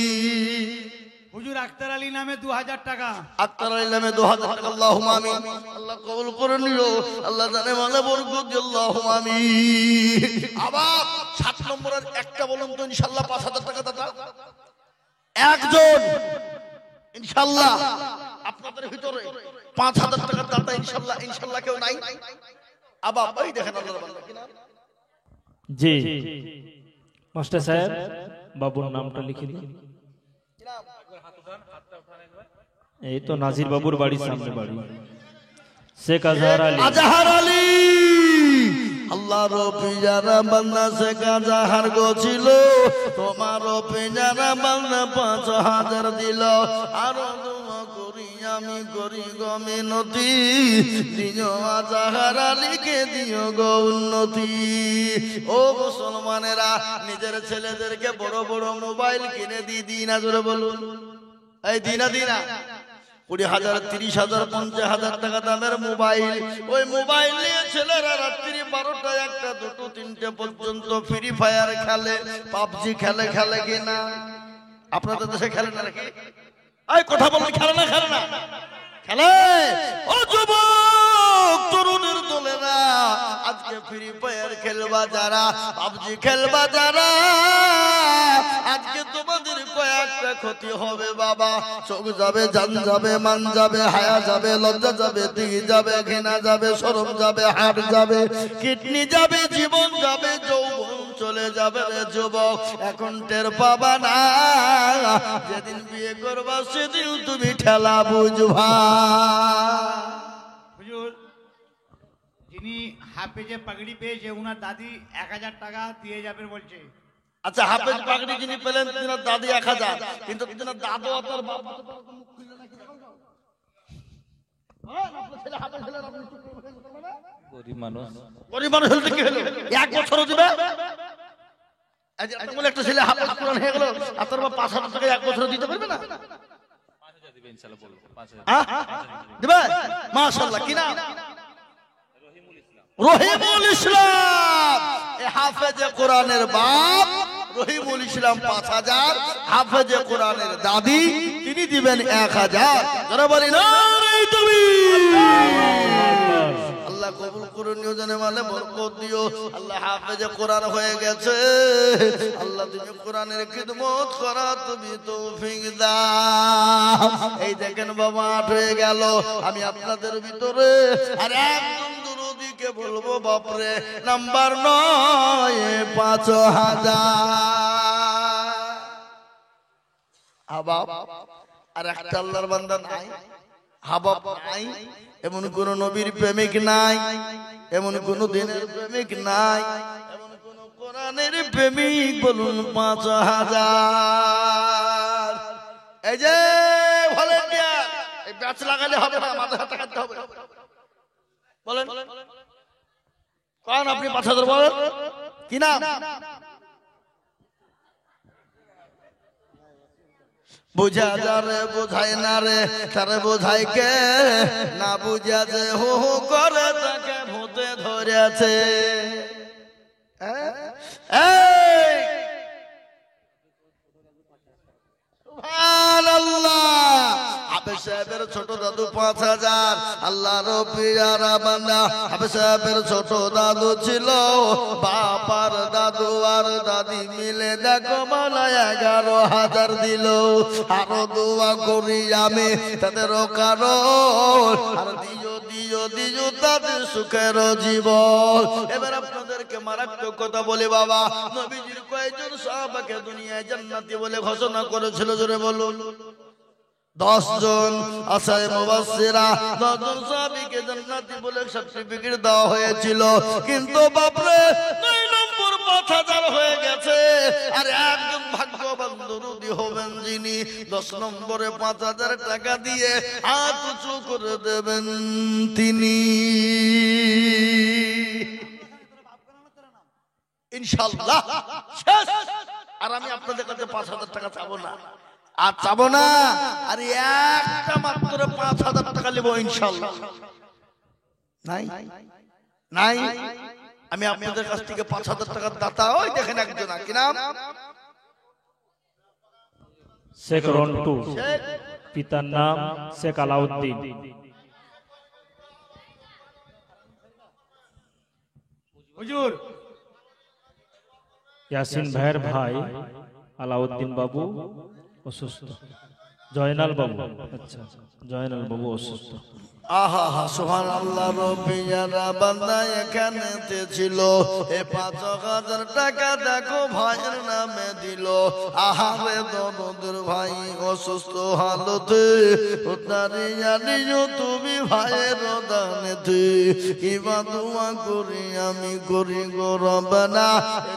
[SPEAKER 4] হুজুর আক্তার আলী নামে 2000 টাকা।
[SPEAKER 1] আক্তার আলী নামে 2000 টাকা। আল্লাহুম্মা আমিন। আল্লাহ কবুল করে নিও। আল্লাহ জানে মানে বরকত দিও। আল্লাহুম্মা আমিন। আবার 7 নম্বরের একটা বলুন তো ইনশাআল্লাহ 5,000 টাকা দাতা একজন ইনশাআল্লাহ। আপনাদের ভিতরে 5,000 টাকার দাতা ইনশাআল্লাহ ইনশাআল্লাহ কেউ নাই? আবার ওই দেখেন আল্লাহর বান্দা কিনা
[SPEAKER 2] জি মাস্টার সাহেব বাবুর নামটা লিখে দিন। এই তো নাজির বাবুর বাড়ির সামনে বাড়ি, শেখ আজহার আলী।
[SPEAKER 1] আজহার আলী আল্লাহর পিজারা বান্দা শেখ আজহার গো ছিল, তোমার পিজারা বান্দা 5,000 দিল। আরো দোয়া করি আমি করি গো মিনতি, দিও আজহার আলীকে দিও গো উন্নতি। ও মুসলমানেরা নিজের ছেলেদেরকে বড় বড় মোবাইল কিনে দিই না জোরে বলুন? এই দিনা 20,000 30,000 50,000 টাকা দামের মোবাইল। ওই মোবাইল নিয়ে ছেলেরা রাত্রি 12টা 1টা 2টো 3টে পর্যন্ত ফ্রি ফায়ার খেলে, পাবজি খেলে। খেলে কিনা? আপনাদের দেশে খেলে না নাকি? এই কথা বলেন, খেলে না খেলে না? খেলে। ও যুবক তরুণের দলেরা আজকে ফ্রি ফায়ার খেলবা যারা, পাবজি খেলবা যারা, আজকে তোমাদের কয়েকটা ক্ষতি হবে বাবা। চোখ যাবে, জান যাবে, মান যাবে, হায়া যাবে, লজ্জা যাবে, দিক যাবে, ঘৃণা যাবে, শরম যাবে, হাট যাবে, কিডনি যাবে, জীবন যাবে, যৌবন চলে যাবে রে যুবক। এখন টের পাবা না, যেদিন বিয়ে করবা সেদিন তুমি ঠেলা বুঝবা।
[SPEAKER 4] হুজুর যিনি হাফেজে পাগড়ি পেয়েছে উনার দাদি 1000 টাকা দিয়ে যাবে বলছে।
[SPEAKER 1] আচ্ছা, হাফেজ পাগড়ি যিনি পেলেন তিনার দাদি 1000, কিন্তু তিনার দাদু আর তার বাপ
[SPEAKER 3] গরিব মানুষ।
[SPEAKER 1] গরিব মানুষ হলে কি হলো? 1 বছরও দিবে। আজ এত বলে একটা ছেলে হাফেজ কোরআন হয়ে গেল, আর তার বাপ 5,000 টাকা 1 বছর দিতে পারবে না?
[SPEAKER 3] 5,000 দিবে ইনশাআল্লাহ বলবো 5,000
[SPEAKER 1] দিবে মাশাআল্লাহ। কি নাম? রহিমুল ইসলাম। এই হাফেজে কোরআনের বাপ রহিমুল ইসলাম 5,000, হাফেজে কোরআনের দাদি তিনি দিবেন 1,000। যারা বলি না রে তুমি আল্লাহ কবুল করে নিও, জানে মানে বরকত দিও। আল্লাহ হাফেজে কোরআন হয়ে গেছে, আল্লাহ তুমি কোরআনের খিদমত করা তুমি তৌফিক দাও। এই দেখেন বাবা 8 হয়ে গেল। আমি আপনাদের ভিতরে আর একদম দুরুদিকে বলবো বাপরে, নাম্বার 9 5,000। আবাব আর একটা আল্লাহর বান্দা নাই, হাবাব নাই, এমন কোন নবীর প্রেমিক নাই, এমন কোন দিনের প্রেমিক নাই, এমন কোন কোরআনের প্রেমিক বলুন 5,000। এই যে ভলান্টিয়ার, এই ব্যাচ লাগালে হবে না, মাথা টাকাতে হবে। বলেন কোন আপনি 5,000 বলেন কি নাম? বুঝা যারে বোঝায় না রে, তারে বোঝায় কে না, বুঝা যে হু হু করে তাকে ভূতে ধরেছে। সুবহানাল্লাহ। হাফেজ সাহেবের ছোট দাদু 5000। আল্লাহর পিয়ারা বান্দা হাফেজ সাহেবের ছোট দাদু ছিল, বাপার দাদু আর দাদি মিলে দেখো মালা 11,000 দিল। আরো দোয়া করি আমি তাদেরও কারণ, আর দিও দিও দিও তাদের সুখের জীবন। এবার আপনাদেরকে মারাত্মক কথা বলি বাবা, নবীজির কয়েকজন সাহাবাকে দুনিয়ায় জান্নাতি বলে ঘোষণা করেছিল, জোরে বলুন। 10 জন আসায় মুবাশশিরা, 10 জন সাহাবীকে জান্নাতি বলে সার্টিফিকেট দেওয়া হয়েছিল, কিন্তু বাপরে 9 নম্বর 5000 হয়ে গেছে। আর একজন ভাগ্যবান দরদি হবেন যিনি 10 নম্বরে 5000 টাকা দিয়ে হাত উঁচু করে দেবেন তিনি। ইনশাআল্লাহ শেষ। আর আমি আপনাদের কাছে 5000 টাকা চাবো না, আর চাবো না, আর একটা মাত্র 5000 টাকা নেবো ইনশাআল্লাহ। নাই নাই, আমি আপনাদের কাছ থেকে 5000 টাকার দাতা। ওই দেখেন একজন, কি নাম?
[SPEAKER 2] শেখ রন্টু, পিতার নাম শেখ আলাউদ্দিন।
[SPEAKER 4] হুজুর
[SPEAKER 2] ইয়াসিন ভাইয়ের ভাই আলাউদ্দিন বাবু অসুস্থ। জয়নাল বাবু, আচ্ছা জয়নাল বাবু অসুস্থ।
[SPEAKER 1] আহা হা সুবহানাল্লাহ। রবিয়ারা বান্দা এখানেতে ছিল, এ 5000 টাকা দেখো ভাইয়ের নামে দিল। আহারে দরদের ভাই অসুস্থ হালতে, উতারিয়া নিও তুমি ভাইয়ের দানেতে। কিবা দোয়া করি আমি করি গো রব্বানা,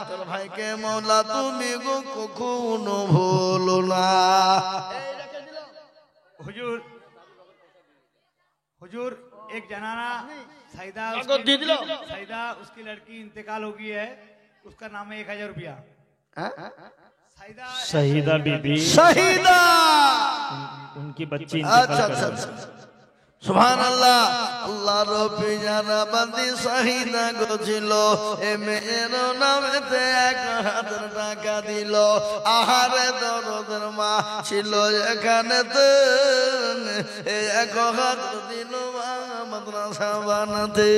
[SPEAKER 1] তোর ভাইকে মওলা তুমি গো কখনো ভুলো না।
[SPEAKER 4] हुजूर हुजूर एक जनाना सईदा सईदा उसकी लड़की इंतकाल हो गई है, उसका नाम है 1000 रुपया। सईदा
[SPEAKER 2] शहीदा बीबी,
[SPEAKER 1] शहीदा
[SPEAKER 2] उनकी बच्ची
[SPEAKER 1] अच्छा अच्छा अच्छा সুবহানাল্লাহ। আল্লাহর পিয়ারা বান্দি শহীদা গো ছিল, এ মেয়ের নামেতে 1000 টাকা দিল। আহারে দরদের মা ছিল এখানেতে, এ 1000 দিল মাদ্রাসা বানাতে।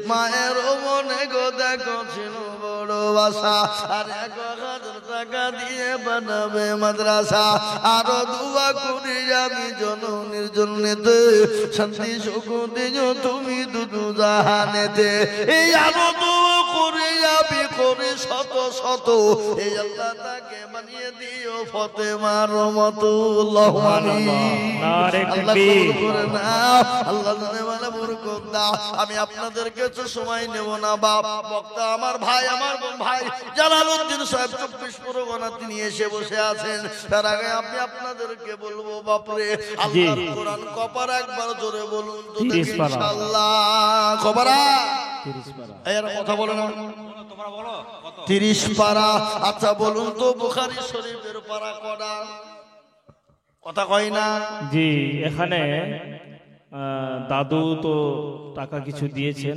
[SPEAKER 1] মায়ের মনে গো দেখো ছিল বড় আশা, আর 1000 টাকা দিয়ে বানাবে মাদ্রাসা। আরো দোয়া করি আমি জননীর জন্যতে, শান্তি সুখ দিও তুমি দুদু জাহানেতে। এই আরো দোয়া করি আমি করি শত শত, এই আল্লাহ তাকে বানিয়ে দিও ফাতেমার মতো। আল্লাহুম্মা আমিন।
[SPEAKER 2] নারে
[SPEAKER 1] আল্লাহ
[SPEAKER 2] তাকবীর।
[SPEAKER 1] কবুল করে নাও, আল্লাহ জানে মানে বরকত দাও। আমি আপনাদেরকে তো সময় নেব না বাপ, বক্তা আমার ভাই, আমার ভাই জালালউদ্দিন সাহেব 24 পরগনা তিনি এসে বসে আছেন। তার আগে আমি আপনাদেরকে বলবো বাপরে, আল্লাহর কোরআন কপার একবার জোরে বলুন তো
[SPEAKER 2] 30
[SPEAKER 1] দেখি
[SPEAKER 2] পারা।
[SPEAKER 1] ইনশাআল্লাহ। কপারা
[SPEAKER 2] 30 পারা।
[SPEAKER 1] এর কথা বলো না,
[SPEAKER 3] তোমরা বলো কত?
[SPEAKER 1] 30 পারা। আচ্ছা বলুন তো বুখারী শরীফের পারা কটা? কথা কয় না।
[SPEAKER 2] জি, এখানে দাদু তো টাকা কিছু দিয়েছেন,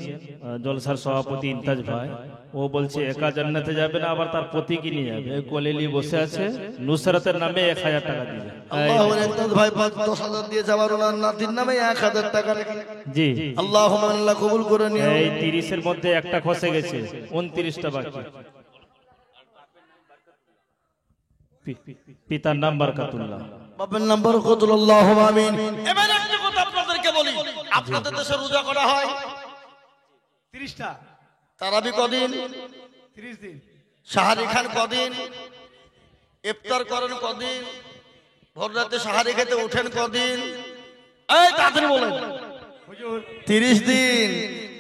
[SPEAKER 2] জলসার সভাপতি ইমতাজ ভাই, ও বলছে একা জান্নাতে যাবে না, আবার তার প্রতীকী নিয়ে যাবে। কোলেলি বসে আছে, নুসরাতের নামে 1000 টাকা দিবে।
[SPEAKER 1] আল্লাহু ইমতাজ ভাই 10,000 দিয়ে যাবার ওনার নাতির নামে 1000 টাকা রেখে।
[SPEAKER 2] জি,
[SPEAKER 1] আল্লাহুম্মা আল্লাহ কবুল করে নিও।
[SPEAKER 2] এই 30-এর মধ্যে একটা খসে গেছে, 29টা বাকি। পিতার নাম বরকতুল্লাহ,
[SPEAKER 1] বাপের নাম বরকতুল্লাহ। আল্লাহুম্মা আমিন। এবার একটা কথা আপনাদেরকে বলি, আপনাদের দেশে রোজা করা হয়
[SPEAKER 4] 30টা,
[SPEAKER 1] তারাবি কদিন,
[SPEAKER 4] 30 दिन।
[SPEAKER 1] সাহারি খান কদিন, ইফতার করেন কদিন, ভোর রাতে সাহারি খেতে ওঠেন কদিন? এই তাড়াতাড়ি বলেন।
[SPEAKER 4] हुजूर
[SPEAKER 1] 30 দিন।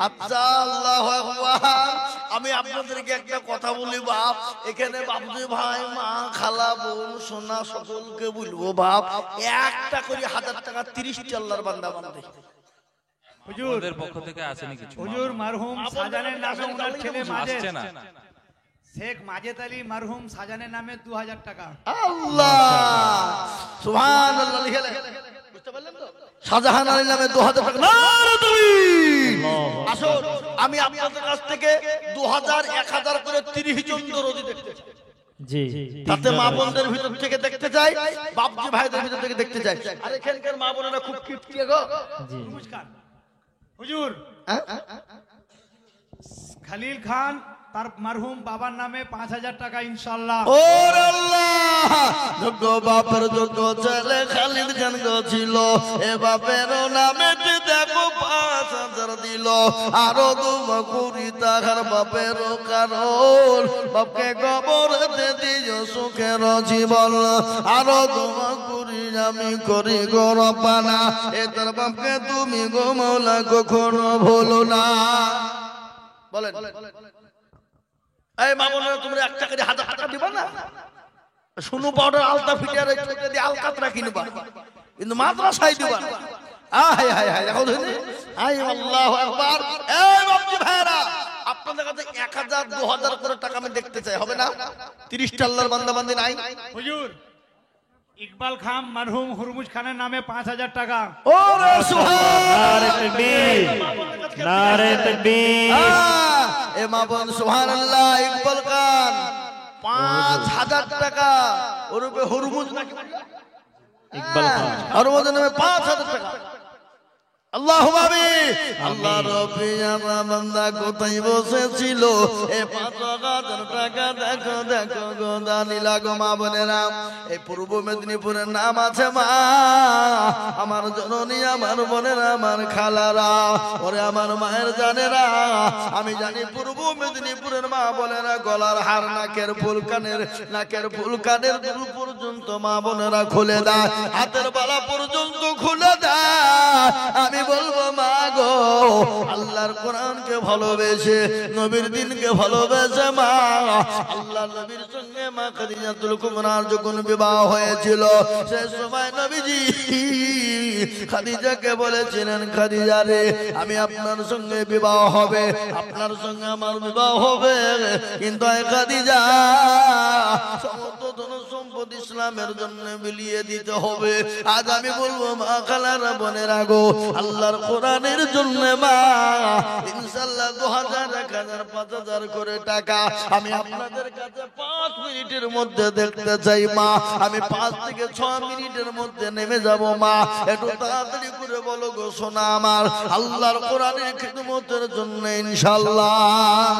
[SPEAKER 1] আচ্ছা আল্লাহু আকবার। আমি আপনাদেরকে একটা কথা বলি বাপ, এখানে বাবুজি ভাই, মা, খালা, বোন, সোনা সকলকে বলবো বাপ, একটা করে 1000 টাকা 30টি আল্লাহর বান্দা বান্দে।
[SPEAKER 4] हुजूर
[SPEAKER 3] ওদের পক্ষ থেকে আসেনি কিছু?
[SPEAKER 4] हुजूर मरहुम साजाনের নামে ওনার ছেলে মাঝে
[SPEAKER 3] আসছে না।
[SPEAKER 4] শেখ মাজেদ আলী মরহুম সাজানের নামে 2000 টাকা।
[SPEAKER 1] আল্লাহ সুবহানাল্লাহ লিখে লে। বুঝতে পারলেন তো? শাহজাহান আলীর নামে 2000 টাকা। নারে তাকবীর। আসুন আমি আপনাদের কাছ থেকে 2000 1000 করে 30 জন দরদি দেখতে চাই।
[SPEAKER 2] জি
[SPEAKER 1] তাতে মা বোনদের ভিতর থেকে দেখতে চাই, বাপজি ভাইদের ভিতর থেকে দেখতে চাই। আর এখানকার মা বোনেরা খুব কিপটিয়ে গো।
[SPEAKER 2] জি
[SPEAKER 4] নমস্কার হুজুর,
[SPEAKER 1] হ্যাঁ?
[SPEAKER 4] খালিল খান তার মারহুম বাবার নামে 5,000 টাকা ইনশাআল্লাহ।
[SPEAKER 1] ওরে আল্লাহ, যোগ্য বাপের যোগ্য ছেলে খালিদ খান গো ছিল, এ বাপের নামে দেখো 5,000 দিল। আরো 2 কোটি টাকার বাপের কারণ, বাপকে কবরেতে দিও সুখের জীবন। আরো 2 কোটি আমি করি গো রব্বানা, এ তোর বাপকে তুমি গো মওলা কখনো ভুলো না। বলেন এই মা বোনেরা, তোমরা 1 টাকা দিয়ে 1,000 টাকা দিবা না? শুনু পাউডার আলতা ফিটিয়ার যদি আলকাতরা কিনবা, কিন্তু মাদ্রাসায় দিবা না। আয় হায় হায়, দেখো দেখি, আয় আল্লাহু আকবার। এই বাপজি ভাইরা, আপনাদের কাছে 1,000 2,000 করে টাকা আমি দেখতে চাই, হবে না? 30টা আল্লাহর বান্দা বান্দি নাই?
[SPEAKER 4] হুজুর, ইকবাল খান মারহুম হুরমুজ খানের নামে 5,000 টাকা।
[SPEAKER 1] ওরে সুবহান,
[SPEAKER 2] নারে তাকবীর, নারে তাকবীর।
[SPEAKER 1] এ মা বোন সুবহানাল্লাহ। ইকবাল খান 5,000 টাকা, ওরূপে হুরমুজ নাকি
[SPEAKER 2] ইকবাল খান
[SPEAKER 1] হরমুজ নামে 5,000 টাকা। আল্লাহুম্মা আমিন। আল্লাহ রব্বি আমার বান্দা কোথায় বসেছিল, এ 5,000 টাকা দেখো দেখো গো দানিলা গো মা বোনেরা। এই পূর্ব মেদিনীপুরের নাম আছে মা, আমার জননী, আমার বোনেরা, আমার খালারা, ওরে আমার মায়ের জানেরা। আমি জানি পূর্ব মেদিনীপুরের মা বোনেরা গলার হার, নাকের ফুল, কানের দুল পর্যন্ত মা বোনেরা খুলে দেয়, হাতের বালা পর্যন্ত খুলে দেয়। আমি বলবো মা গো, আল্লাহর কোরআনকে ভালোবেসে, নবীর দিনকে ভালোবেসে মা, আল্লাহ নবীর সঙ্গে মা খাদিজাতুল কুবরার যখন বিবাহ হয়েছিল, সেই সময় নবীজি খাদিজাকে বলেছিলেন, খাদিজা রে, আমি আপনার সঙ্গে বিবাহ হবে, আপনার সঙ্গে আমার বিবাহ হবে, কিন্তু খাদিজা সমস্ত ধন সম্পদ ইসলামের জন্য বিলিয়ে দিতে হবে। আজ আমি বলবো মা খালারা বোনেরা গো, আল্লাহর কোরআনের জন্য মা ইনশাআল্লাহ 2,000 1,000 5,000 করে টাকা আমি আপনাদের কাছে 5 মিনিটের মধ্যে দেখতে চাই মা। আমি 5 থেকে 6 মিনিটের মধ্যে নেমে যাব মা, একটু তাড়াতাড়ি করে বলো গো সোনা আমার, আল্লাহর কোরআনের খিদমতের জন্য ইনশাআল্লাহ।